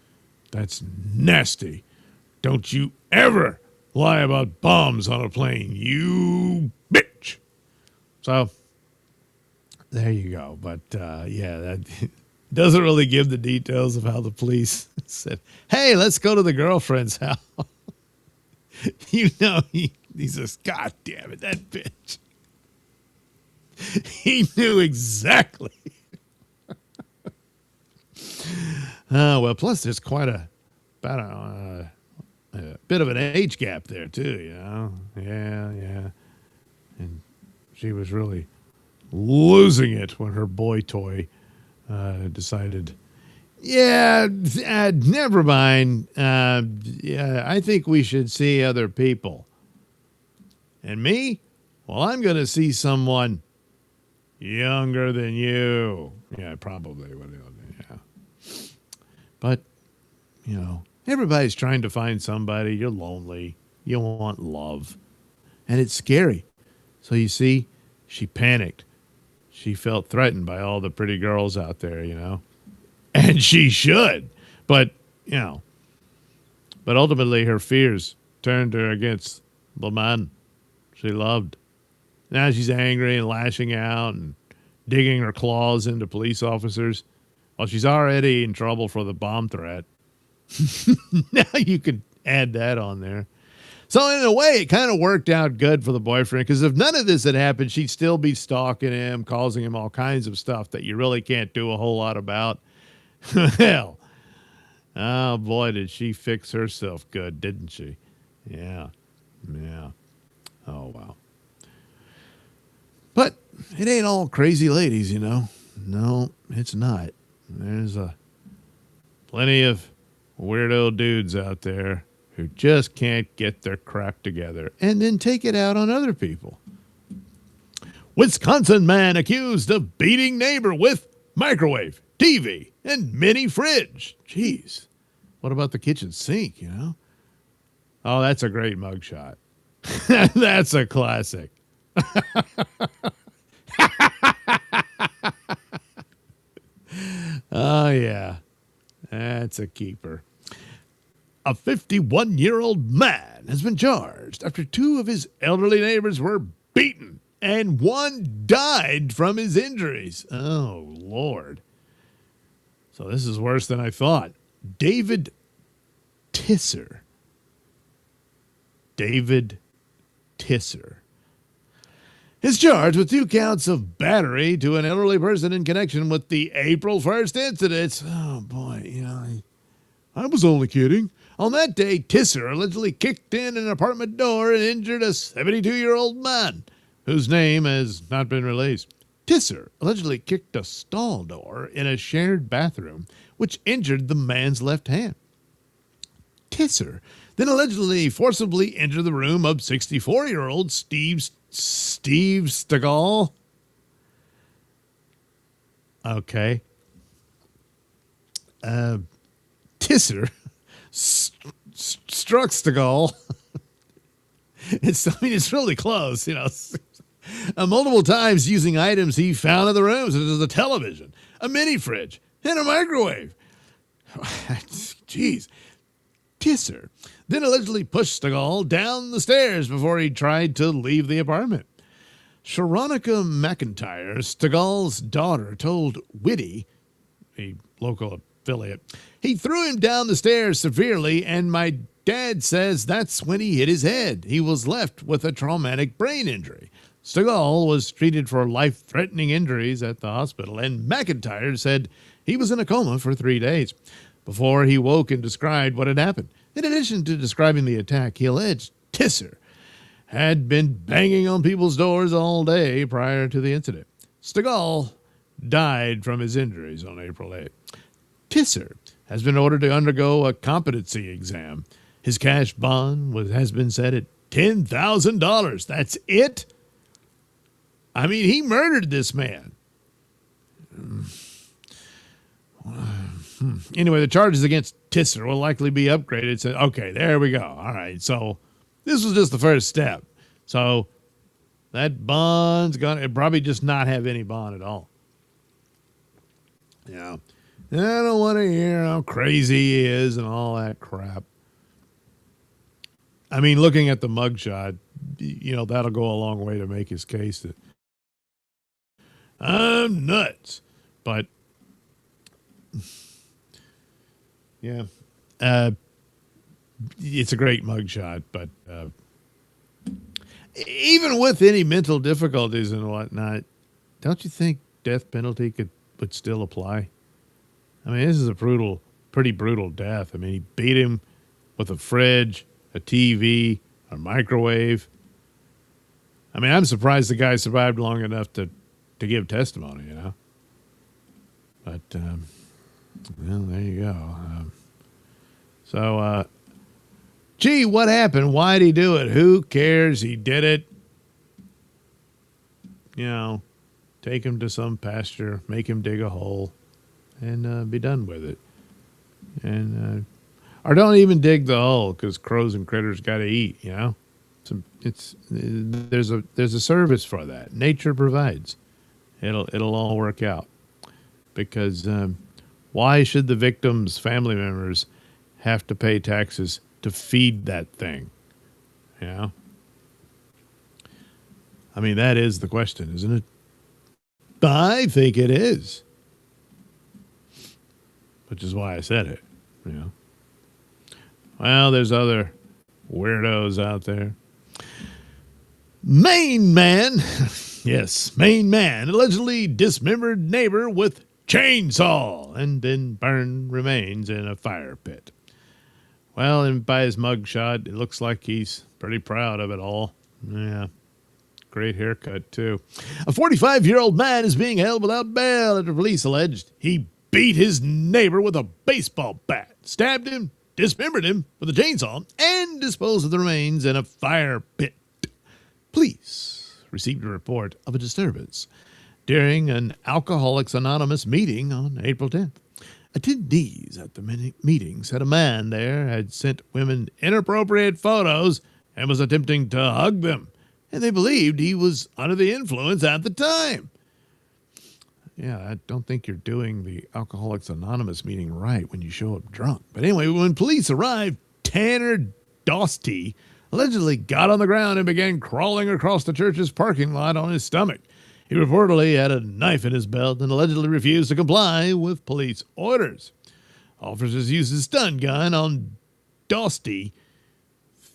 S1: That's nasty. Don't you ever lie about bombs on a plane, you bitch. So, there you go. But, yeah, that doesn't really give the details of how the police said, hey, let's go to the girlfriend's house. You know, he says, God damn it, that bitch. He knew exactly. Well, plus there's quite a bit of an age gap there too, you know. Yeah. And she was really losing it when her boy toy decided, never mind. Yeah, I think we should see other people. And me? Well, I'm going to see someone younger than you. Yeah, probably. Yeah. But, you know, everybody's trying to find somebody. You're lonely. You want love. And it's scary. So you see, she panicked. She felt threatened by all the pretty girls out there, you know. And she should. But, you know, but ultimately her fears turned her against the man she loved. Now she's angry and lashing out and digging her claws into police officers. Well, she's already in trouble for the bomb threat. Now you can add that on there. So in a way, it kind of worked out good for the boyfriend, because if none of this had happened, she'd still be stalking him, causing him all kinds of stuff that you really can't do a whole lot about. Hell, oh boy, did she fix herself good, didn't she? Yeah. Oh, wow. But it ain't all crazy ladies, you know. No, it's not. There's plenty of weirdo dudes out there who just can't get their crap together and then take it out on other people. Wisconsin man accused of beating neighbor with microwave, TV, and mini fridge. Jeez. What about the kitchen sink, you know? Oh, that's a great mugshot. That's a classic. Oh, yeah. That's a keeper. A 51-year-old man has been charged after two of his elderly neighbors were beaten and one died from his injuries. Oh, Lord. So this is worse than I thought. David Tisser is charged with 2 counts of battery to an elderly person in connection with the April 1st incidents. Oh, boy, you know, I was only kidding. On that day, Tisser allegedly kicked in an apartment door and injured a 72-year-old man whose name has not been released. Tisser allegedly kicked a stall door in a shared bathroom, which injured the man's left hand. Tisser then allegedly forcibly entered the room of 64-year-old Steve Stegall. Okay. Tisser struck Stegall. It's really close, you know. Multiple times using items he found in the room, such as a television, a mini fridge, and a microwave. Jeez. Tisser then allegedly pushed Stegall down the stairs before he tried to leave the apartment. Sharonica McIntyre, Stegall's daughter, told Whitty, a local affiliate, he threw him down the stairs severely, and my dad says that's when he hit his head. He was left with a traumatic brain injury. Stegall was treated for life-threatening injuries at the hospital, and McIntyre said he was in a coma for 3 days before he woke and described what had happened. In addition to describing the attack, he alleged Tisser had been banging on people's doors all day prior to the incident. Stegall died from his injuries on April 8th. Tisser has been ordered to undergo a competency exam. His cash bond has been set at $10,000. That's it? I mean, he murdered this man. Anyway, the charges against Tisser will likely be upgraded. So, okay, there we go. All right, so this was just the first step. So that bond's going to probably just not have any bond at all. You know, I don't want to hear how crazy he is and all that crap. I mean, looking at the mugshot, that'll go a long way to make his case that I'm nuts. But yeah, it's a great mugshot. But even with any mental difficulties and whatnot, don't you think death penalty would still apply? I mean, this is a pretty brutal death. I mean, he beat him with a fridge, a TV, a microwave. I mean, I'm surprised the guy survived long enough to give testimony, But, well, there you go. Gee, what happened? Why'd he do it? Who cares? He did it. Take him to some pasture, make him dig a hole, and be done with it. And or don't even dig the hole because crows and critters got to eat. There's a service for that. Nature provides. It'll all work out. Because why should the victim's family members have to pay taxes to feed that thing? I mean, that is the question, isn't it? I think it is. Which is why I said it. Well, there's other weirdos out there. Maine man, yes, Maine man allegedly dismembered neighbor with chainsaw and then burned remains in a fire pit. Well, and by his mugshot, it looks like he's pretty proud of it all. Yeah. Great haircut, too. A 45-year-old man is being held without bail after police alleged he beat his neighbor with a baseball bat, stabbed him, dismembered him with a chainsaw, and disposed of the remains in a fire pit. Police received a report of a disturbance during an Alcoholics Anonymous meeting on April 10th. Attendees at the meeting said a man there had sent women inappropriate photos and was attempting to hug them, and they believed he was under the influence at the time. Yeah, I don't think you're doing the Alcoholics Anonymous meeting right when you show up drunk. But anyway, when police arrived, Tanner Dosty allegedly got on the ground and began crawling across the church's parking lot on his stomach. He reportedly had a knife in his belt and allegedly refused to comply with police orders. Officers used a stun gun on Dosty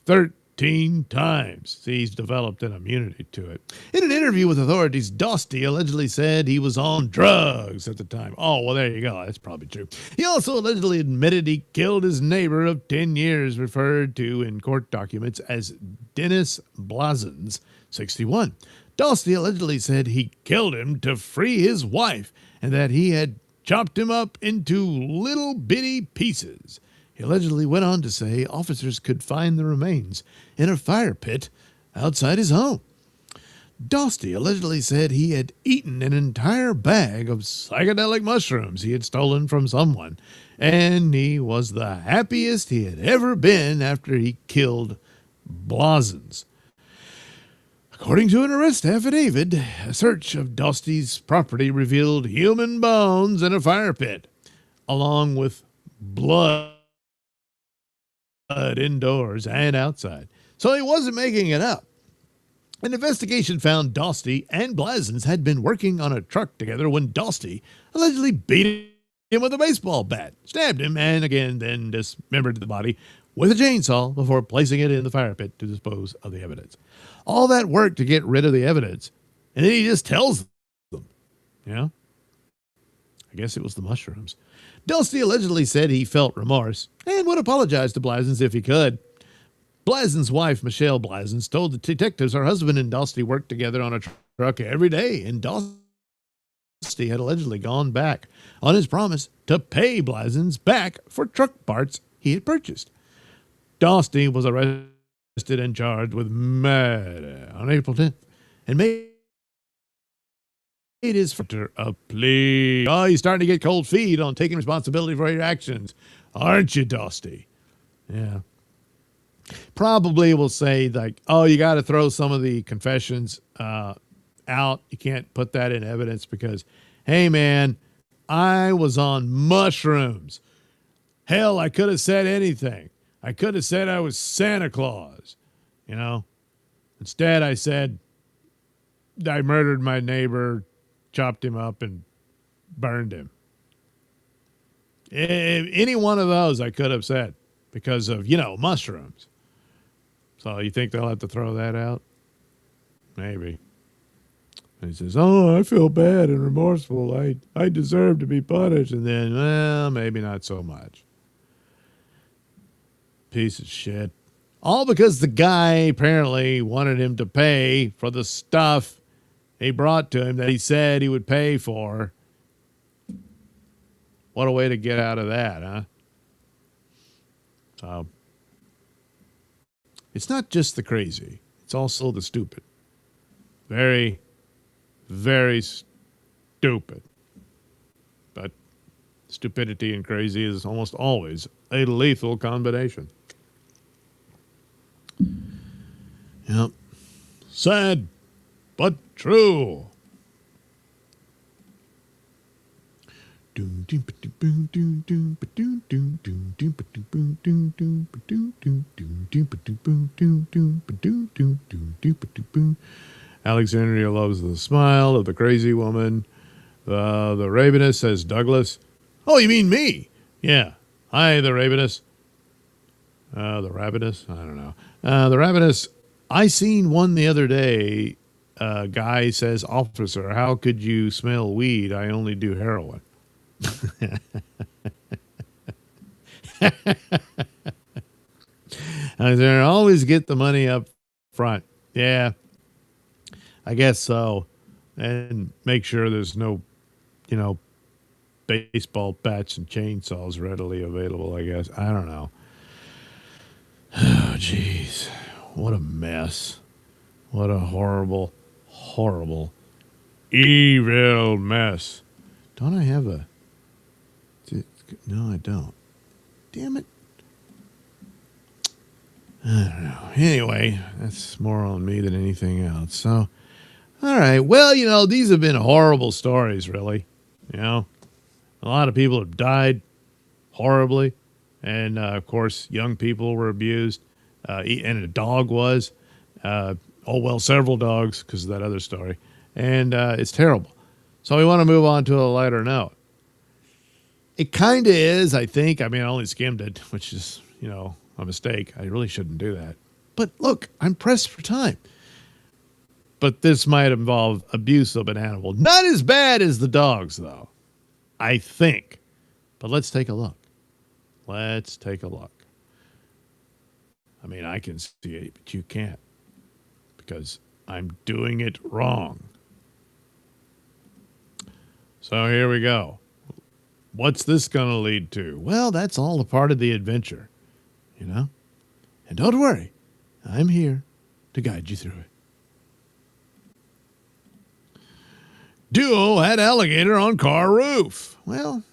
S1: 13 times. See, he's developed an immunity to it. In an interview with authorities, Dosty allegedly said he was on drugs at the time. Oh, well, there you go. That's probably true. He also allegedly admitted he killed his neighbor of 10 years, referred to in court documents as Dennis Blazens, 61. Dosty allegedly said he killed him to free his wife and that he had chopped him up into little bitty pieces. He allegedly went on to say officers could find the remains in a fire pit outside his home. Dosty allegedly said he had eaten an entire bag of psychedelic mushrooms he had stolen from someone, and he was the happiest he had ever been after he killed Blazens. According to an arrest affidavit, a search of Dosty's property revealed human bones in a fire pit, along with blood indoors and outside. So he wasn't making it up. An investigation found Dosty and Blazens had been working on a truck together when Dosty allegedly beat him with a baseball bat, stabbed him, and again then dismembered the body with a chainsaw before placing it in the fire pit to dispose of the evidence. All that work to get rid of the evidence, and then he just tells them, I guess it was the mushrooms. Dosty allegedly said he felt remorse and would apologize to Blazens if he could. Blazens' wife, Michelle Blazens, told the detectives her husband and Dosty worked together on a truck every day, and Dosty had allegedly gone back on his promise to pay Blazens back for truck parts he had purchased. Dosty was arrested and charged with murder on April 10th and made his for a plea. Oh, you're starting to get cold feet on taking responsibility for your actions, aren't you, Dosty? Yeah. Probably will say, like, oh, you got to throw some of the confessions out. You can't put that in evidence because, hey, man, I was on mushrooms. Hell, I could have said anything. I could have said I was Santa Claus, you know. Instead, I said I murdered my neighbor, chopped him up, and burned him. Any one of those I could have said because of, mushrooms. So you think they'll have to throw that out? Maybe. And he says, oh, I feel bad and remorseful. I deserve to be punished. And then, well, maybe not so much. Piece of shit. All because the guy apparently wanted him to pay for the stuff he brought to him that he said he would pay for. What a way to get out of that, huh? So, it's not just the crazy. It's also the stupid. Very, very stupid. But stupidity and crazy is almost always a lethal combination. Yep. Sad, but true. Alexandria loves the smile of the crazy woman. The Ravenous says, Douglas. Oh, you mean me? Yeah. Hi, the Ravenous. The Ravenous? I don't know. The Ravenous, I seen one the other day. Guy says, officer, how could you smell weed? I only do heroin. I said, always get the money up front. Yeah, I guess so. And make sure there's no, baseball bats and chainsaws readily available, I guess. I don't know. Oh, jeez. What a mess. What a horrible, horrible, evil mess. Don't I have a... No, I don't. Damn it. I don't know. Anyway, that's more on me than anything else. So, all right. Well, these have been horrible stories, really. A lot of people have died horribly. And, of course, young people were abused. And a dog was. Several dogs because of that other story. And it's terrible. So we want to move on to a lighter note. It kind of is, I think. I mean, I only skimmed it, which is, a mistake. I really shouldn't do that. But look, I'm pressed for time. But this might involve abuse of an animal. Not as bad as the dogs, though, I think. But let's take a look. Let's take a look. I mean, I can see it, but you can't. Because I'm doing it wrong. So here we go. What's this going to lead to? Well, that's all a part of the adventure, And don't worry, I'm here to guide you through it. Duo had alligator on car roof. Well,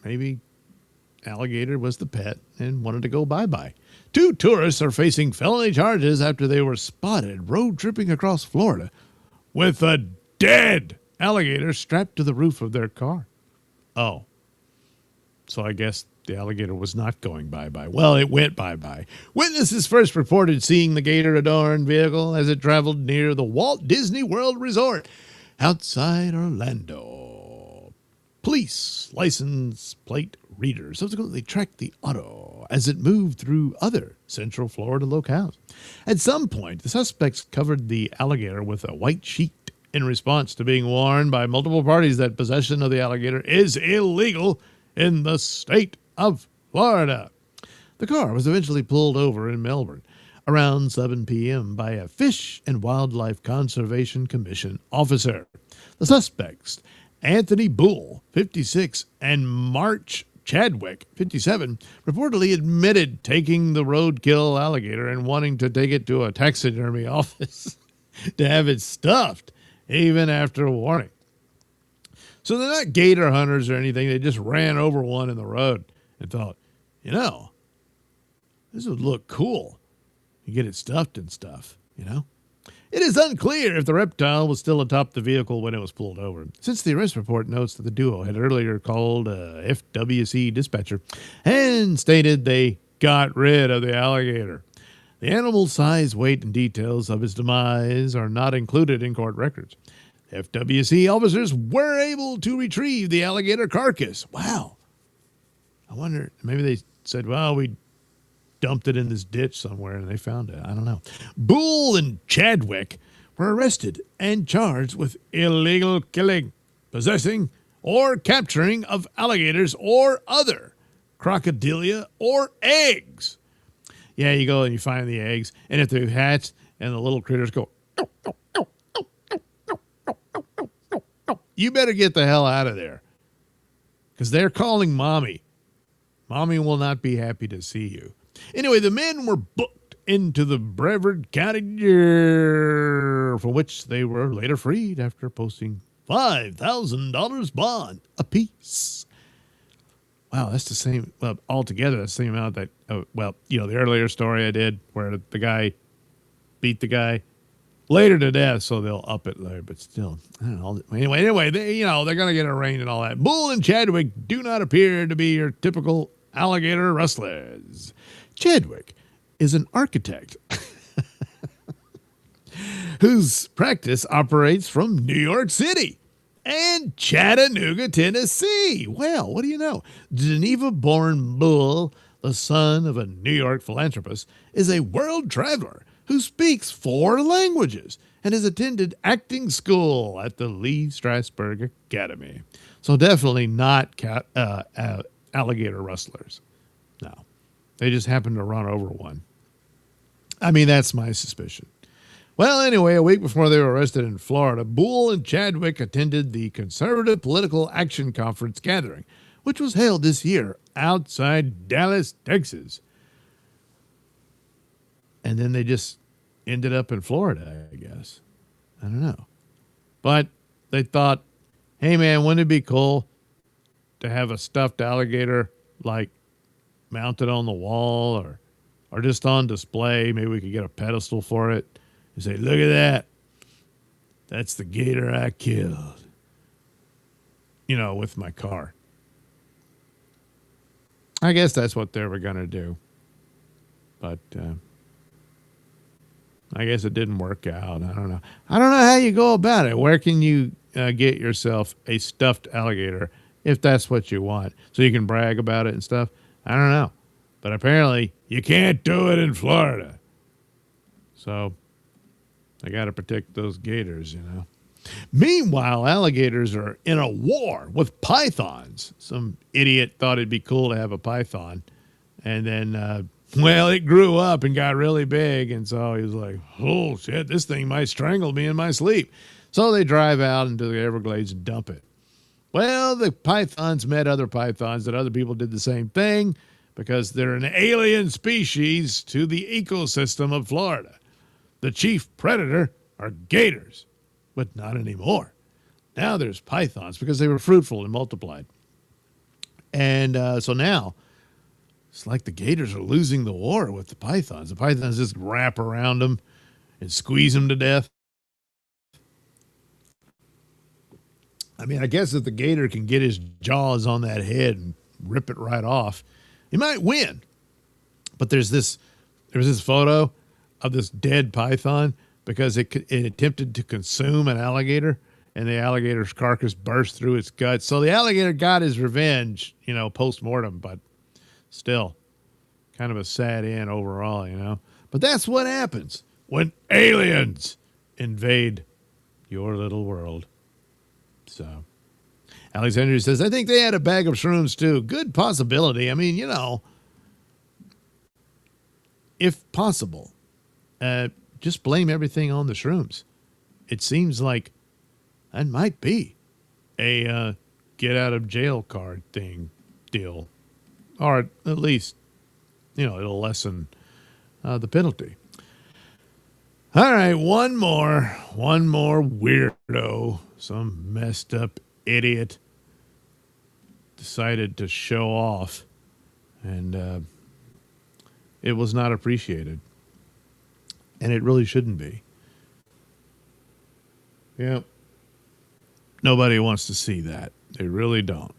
S1: maybe alligator was the pet and wanted to go bye-bye. 2 tourists are facing felony charges after they were spotted road tripping across Florida with a dead alligator strapped to the roof of their car. Oh. So I guess the alligator was not going bye-bye. Well, it went bye-bye. Witnesses first reported seeing the gator-adorned vehicle as it traveled near the Walt Disney World Resort outside Orlando. Police license plate readers subsequently tracked the auto as it moved through other Central Florida locales. At some point, the suspects covered the alligator with a white sheet in response to being warned by multiple parties that possession of the alligator is illegal in the state of Florida. The car was eventually pulled over in Melbourne around 7 p.m. by a Fish and Wildlife Conservation Commission officer. The suspects, Anthony Bull, 56, and March Chadwick, 57, reportedly admitted taking the roadkill alligator and wanting to take it to a taxidermy office to have it stuffed, even after a warning. So they're not gator hunters or anything. They just ran over one in the road and thought, this would look cool. You get it stuffed and stuff, It is unclear if the reptile was still atop the vehicle when it was pulled over, since the arrest report notes that the duo had earlier called a FWC dispatcher and stated they got rid of the alligator. The animal's size, weight, and details of its demise are not included in court records. FWC officers were able to retrieve the alligator carcass. Wow. I wonder, maybe they said, well, we dumped it in this ditch somewhere and they found it. I don't know. Bull and Chadwick were arrested and charged with illegal killing, possessing, or capturing of alligators or other crocodilia or eggs. Yeah, you go and you find the eggs, and if they're hatched and the little critters go, you better get the hell out of there, because they're calling mommy. Mommy will not be happy to see you. Anyway, the men were booked into the Brevard County Jail, from which they were later freed after posting $5,000 bond apiece. Wow, that's the same, well, altogether, that's the same amount that, the earlier story I did where the guy beat the guy later to death, so they'll up it later, but still, I don't know. Anyway, they're going to get arraigned and all that. Bull and Chadwick do not appear to be your typical alligator rustlers. Chadwick is an architect whose practice operates from New York City and Chattanooga, Tennessee. Well, what do you know? Geneva-born Bull, the son of a New York philanthropist, is a world traveler who speaks 4 languages and has attended acting school at the Lee Strasberg Academy. So definitely not alligator rustlers. No. They just happened to run over one. I mean, that's my suspicion. Well, anyway, a week before they were arrested in Florida, Bull and Chadwick attended the Conservative Political Action Conference gathering, which was held this year outside Dallas, Texas. And then they just ended up in Florida, I guess. I don't know. But they thought, hey, man, wouldn't it be cool to have a stuffed alligator, like, mounted on the wall or just on display? Maybe we could get a pedestal for it and say, look at that. That's the gator I killed. With my car. I guess that's what they were going to do. But I guess it didn't work out. I don't know. I don't know how you go about it. Where can you get yourself a stuffed alligator if that's what you want, so you can brag about it and stuff? I don't know. But apparently you can't do it in Florida. So I got to protect those gators, Meanwhile, alligators are in a war with pythons. Some idiot thought it'd be cool to have a python. And then, it grew up and got really big. And so he was like, oh, shit, this thing might strangle me in my sleep. So they drive out into the Everglades and dump it. Well, the pythons met other pythons, that other people did the same thing because they're an alien species to the ecosystem of Florida. The chief predator are gators, but not anymore. Now there's pythons because they were fruitful and multiplied. And so now it's like the gators are losing the war with the pythons. The pythons just wrap around them and squeeze them to death. I mean, I guess if the gator can get his jaws on that head and rip it right off, he might win. But there was this photo of this dead python because it attempted to consume an alligator, and the alligator's carcass burst through its guts. So the alligator got his revenge, post-mortem, but still kind of a sad end overall, But that's what happens when aliens invade your little world. So Alexander says, I think they had a bag of shrooms too. Good possibility. I mean, if possible, just blame everything on the shrooms. It seems like that might be a get out of jail card deal. Or at least, it'll lessen the penalty. All right, one more weirdo, some messed up idiot decided to show off, and it was not appreciated, and it really shouldn't be. Yep. Nobody wants to see that. They really don't.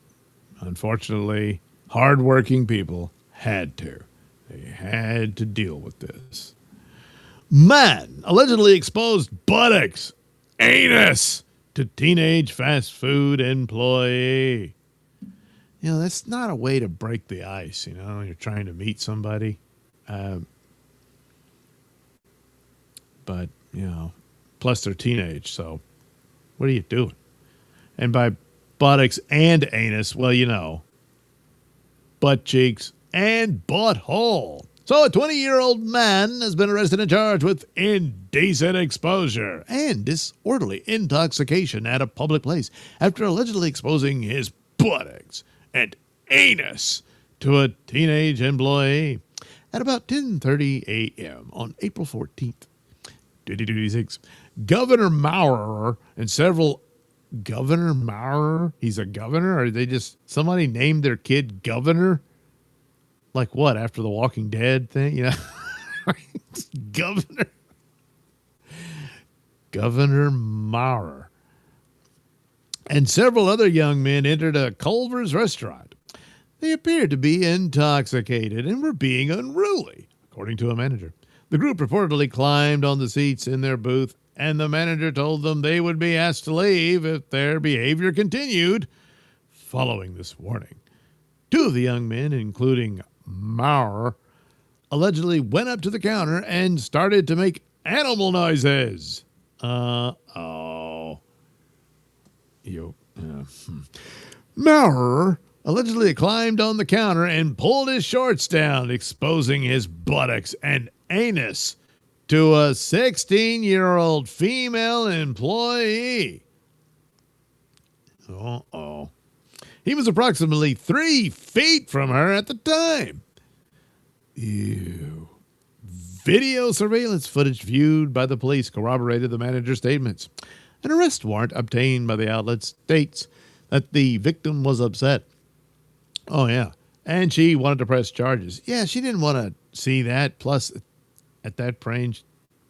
S1: Unfortunately, hardworking people had to. They had to deal with this. Man allegedly exposed buttocks, anus to teenage fast food employee. You know, that's not a way to break the ice, you know, you're trying to meet somebody. But, you know, plus they're teenage, so what are you doing? And by buttocks and anus, well, you know, butt cheeks and butthole. So a 20-year-old man has been arrested and charged with indecent exposure and disorderly intoxication at a public place after allegedly exposing his buttocks and anus to a teenage employee at about 10:30 a.m. on April 14th, 2026. Governor Maurer and several Governor Maurer? He's a governor? Or they just somebody named their kid Governor? Like what, after the Walking Dead thing? You know? Governor. Governor Maurer. And several other young men entered a Culver's restaurant. They appeared to be intoxicated and were being unruly, according to a manager. The group reportedly climbed on the seats in their booth, and the manager told them they would be asked to leave if their behavior continued following this warning. Two of the young men, including Maurer, allegedly went up to the counter and started to make animal noises. Maurer allegedly climbed on the counter and pulled his shorts down, exposing his buttocks and anus to a 16-year-old female employee. He was approximately 3 feet from her at the time. Ew. Video surveillance footage viewed by the police corroborated the manager's statements. An arrest warrant obtained by the outlet states that the victim was upset. Oh, yeah. And she wanted to press charges. Yeah, she didn't want to see that. Plus, at that range,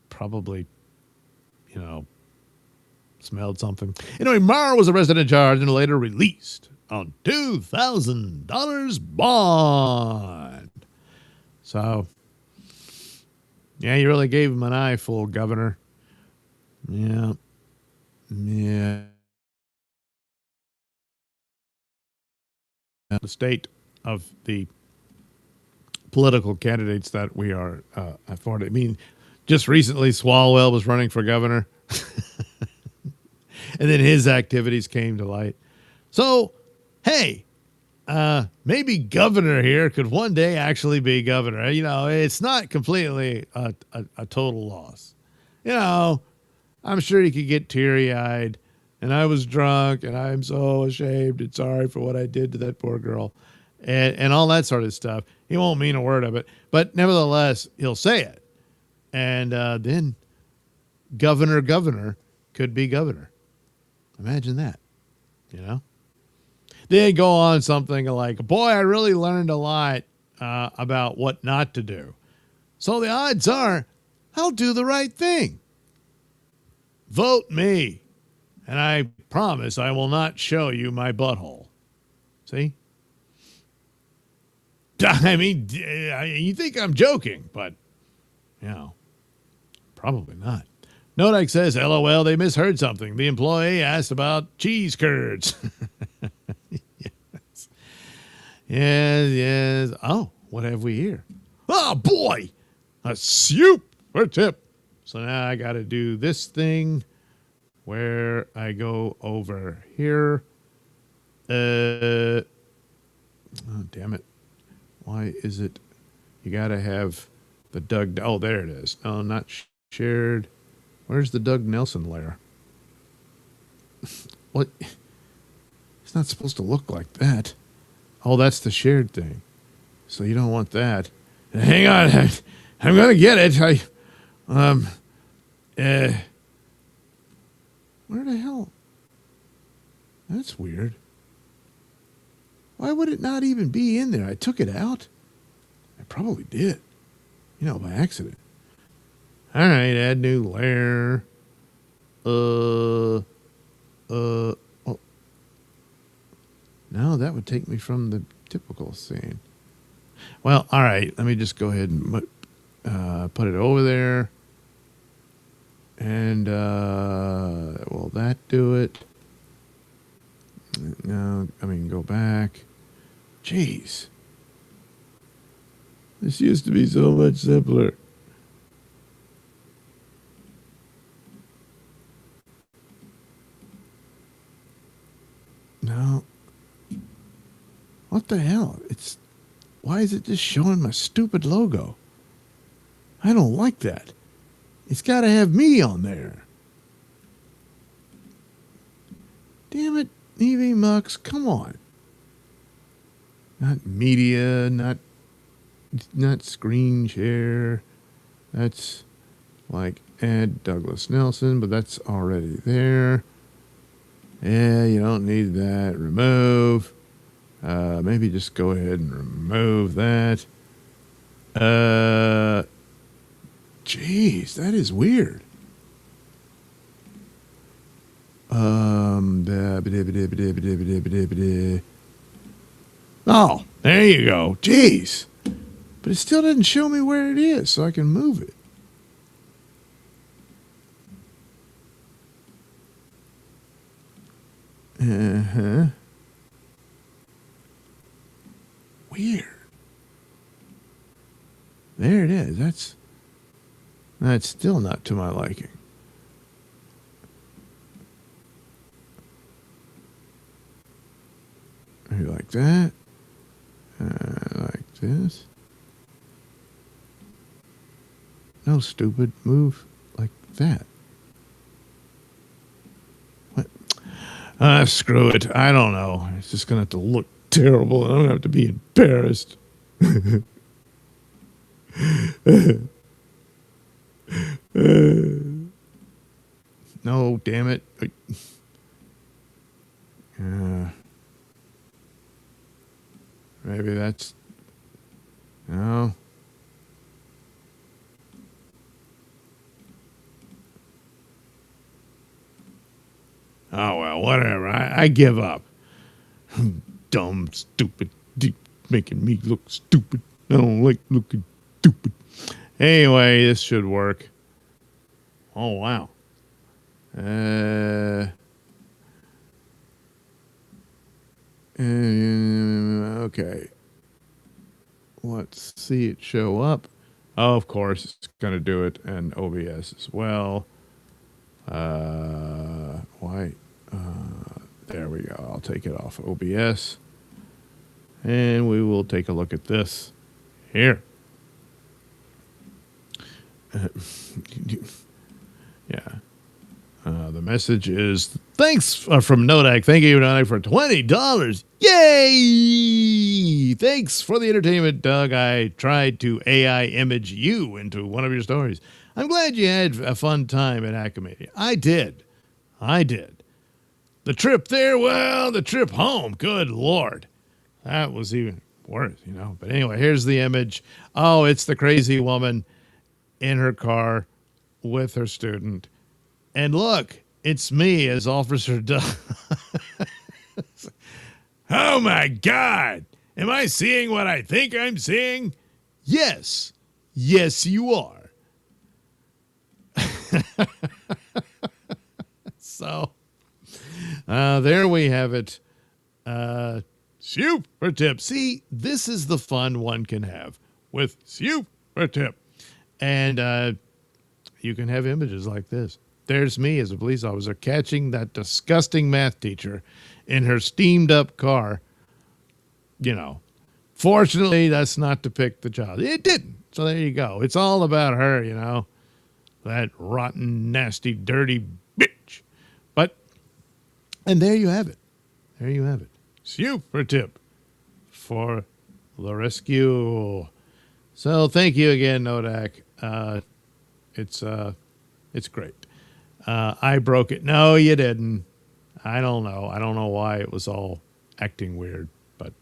S1: probably, you know, smelled something. Anyway, Maurer was arrested and charged and later released on $2,000 bond. So, yeah, you really gave him an eyeful, Governor. Yeah. Yeah. The state of the political candidates that we are afforded. I mean, just recently, Swalwell was running for governor. And then his activities came to light. So, hey, maybe governor here could one day actually be governor. You know, it's not completely a total loss. You know, I'm sure he could get teary-eyed, and I was drunk, and I'm so ashamed and sorry for what I did to that poor girl, and all that sort of stuff. He won't mean a word of it, but nevertheless, he'll say it. And then governor could be governor. Imagine that, you know? Then go on something like, boy, I really learned a lot about what not to do. So the odds are I'll do the right thing. Vote me, and I promise I will not show you my butthole. See? I mean, you think I'm joking, but, you know, probably not. Nodak says, LOL, they misheard something. The employee asked about cheese curds. Yes. Yes. Oh, what have we here? Oh, boy, a super tip. So now I got to do this thing where I go over here. Oh, damn it. Why is it? You got to have the Doug. Oh, there it is. No, not shared. Where's the Doug Nelson layer? What? It's not supposed to look like that. Oh, that's the shared thing. So you don't want that. Hang on. I'm going to get it. Where the hell? That's weird. Why would it not even be in there? I took it out. I probably did. You know, by accident. All right, add new layer. Uh, oh, no, that would take me from the typical scene. Well, all right. Let me just go ahead and put it over there. And will that do it? No, I mean, go back. Jeez. This used to be so much simpler. No. What the hell? Why is it just showing my stupid logo? I don't like that. It's got to have me on there. Damn it, EV Mux, come on. Not media, not screen share. That's like add Douglas Nelson, but that's already there. Yeah, you don't need that. Remove. Maybe just go ahead and remove that. Jeez, that is weird. Oh, there you go. Jeez. But it still doesn't show me where it is, so I can move it. Uh-huh. Weird. There it is. That's still not to my liking. Maybe like that. Like this. No, stupid. Move like that. What? Screw it. I don't know. It's just going to have to look terrible. I'm going to have to be embarrassed. No, damn it. Maybe that's... No. Oh, well, whatever. I give up. Dumb, stupid, making me look stupid. I don't like looking stupid. Anyway, this should work. Oh, wow. Okay. Let's see it show up. Oh, of course, it's going to do it in OBS as well. Why? There we go. I'll take it off OBS. And we will take a look at this here. Yeah. The message is, thanks from Nodak. Thank you, Nodak, for $20. Yay! Thanks for the entertainment, Doug. I tried to AI image you into one of your stories. I'm glad you had a fun time at Academia. I did. The trip there, well, the trip home, good Lord. That was even worse, you know. But anyway, here's the image. Oh, it's the crazy woman in her car with her student. And look, it's me as Officer Doug. Oh, my God. Am I seeing what I think I'm seeing? Yes. Yes, you are. So, there we have it. Super tip. See, this is the fun one can have with super tip. And you can have images like this. There's me as a police officer catching that disgusting math teacher in her steamed up car. You know, fortunately, that's not to pick the child. It didn't. So there you go. It's all about her, you know, that rotten, nasty, dirty bitch. But, and there you have it. There you have it. Super tip for the rescue. So thank you again, Nodak. It's great. I broke it. No, you didn't. I don't know. I don't know why it was all acting weird, but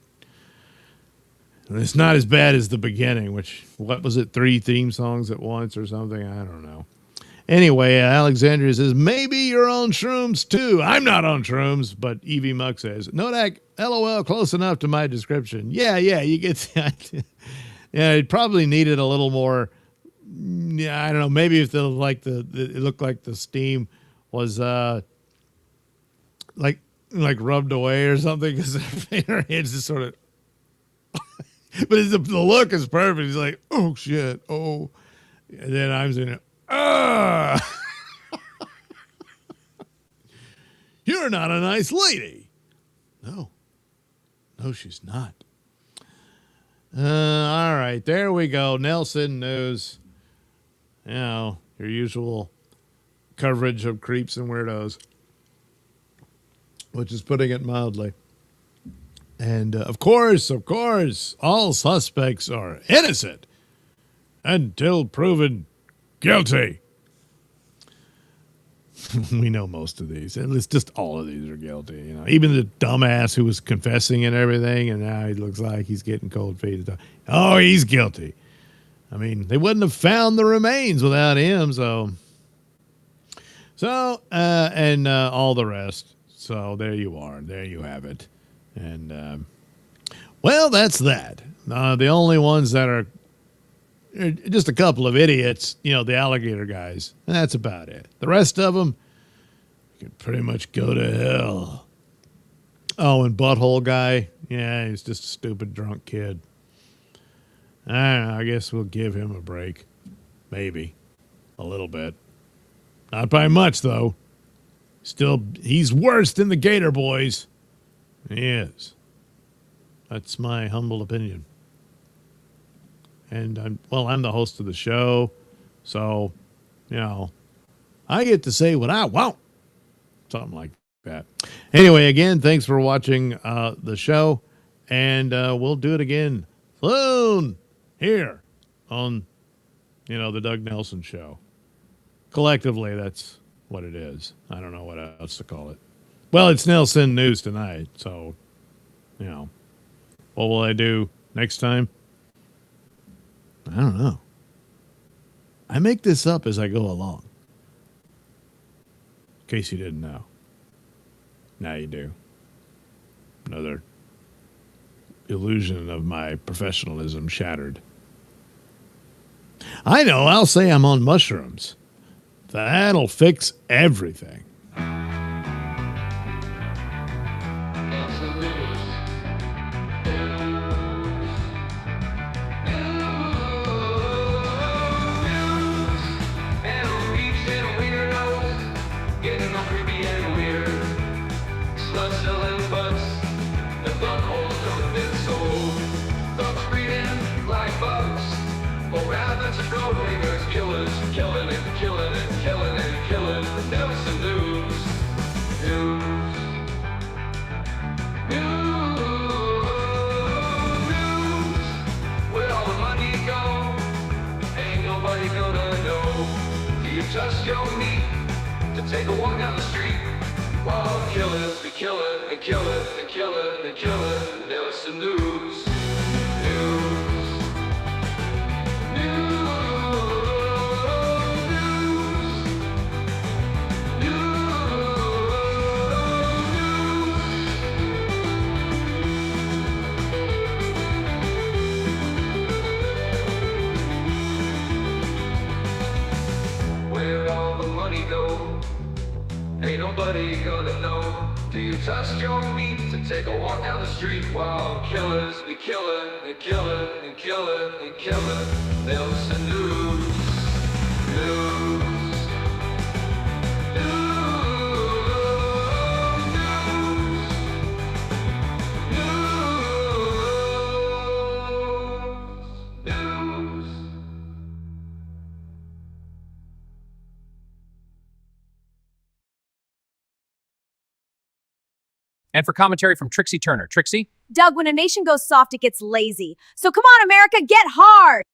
S1: it's not as bad as the beginning, which, what was it, 3 theme songs at once or something? I don't know. Anyway, Alexandria says, maybe you're on shrooms too. I'm not on shrooms, but Evie Muck says, Nodak, LOL, close enough to my description. Yeah, you get the idea. Yeah, it probably needed a little more. Yeah, I don't know. Maybe if it looked like the steam was like rubbed away or something, because her head's just sort of. But the look is perfect. He's like, oh shit, oh, and then I'm saying, you're not a nice lady. No, she's not. All right, there we go. Nailsin News. You know, your usual coverage of creeps and weirdos, which is putting it mildly. And of course, all suspects are innocent until proven guilty. We know most of these. At least just all of these are guilty. You know, even the dumbass who was confessing and everything, and now he looks like he's getting cold feet. Oh, he's guilty. I mean, they wouldn't have found the remains without him. So, and all the rest. So there you are. There you have it. And, well, that's that. The only ones that are just a couple of idiots, you know, the alligator guys. That's about it. The rest of them could pretty much go to hell. Oh, and Butthole Guy. Yeah, he's just a stupid drunk kid. I don't know. I guess we'll give him a break. Maybe. A little bit. Not by much, though. Still, he's worse than the Gator Boys. He is. That's my humble opinion. And I'm the host of the show, so, you know, I get to say what I want. Something like that. Anyway, again, thanks for watching the show, and we'll do it again soon here on, you know, the Doug Nailsin Show. Collectively, that's what it is. I don't know what else to call it. Well, it's Nailsin News tonight, so, you know, what will I do next time? I don't know. I make this up as I go along. In case you didn't know. Now you do. Another illusion of my professionalism shattered. I know, I'll say I'm on mushrooms. That'll fix everything.
S2: Just your meat to take a walk down the street while killers be killing and killing and killing and killing. Nailsin News. Ain't nobody gonna know. Do you trust your meat to take a walk down the street while killers be killing and killing and killing and killing? Nailsin News.
S3: And for commentary from Trixie Turner. Trixie?
S4: Doug, when a nation goes soft, it gets lazy. So come on, America, get hard!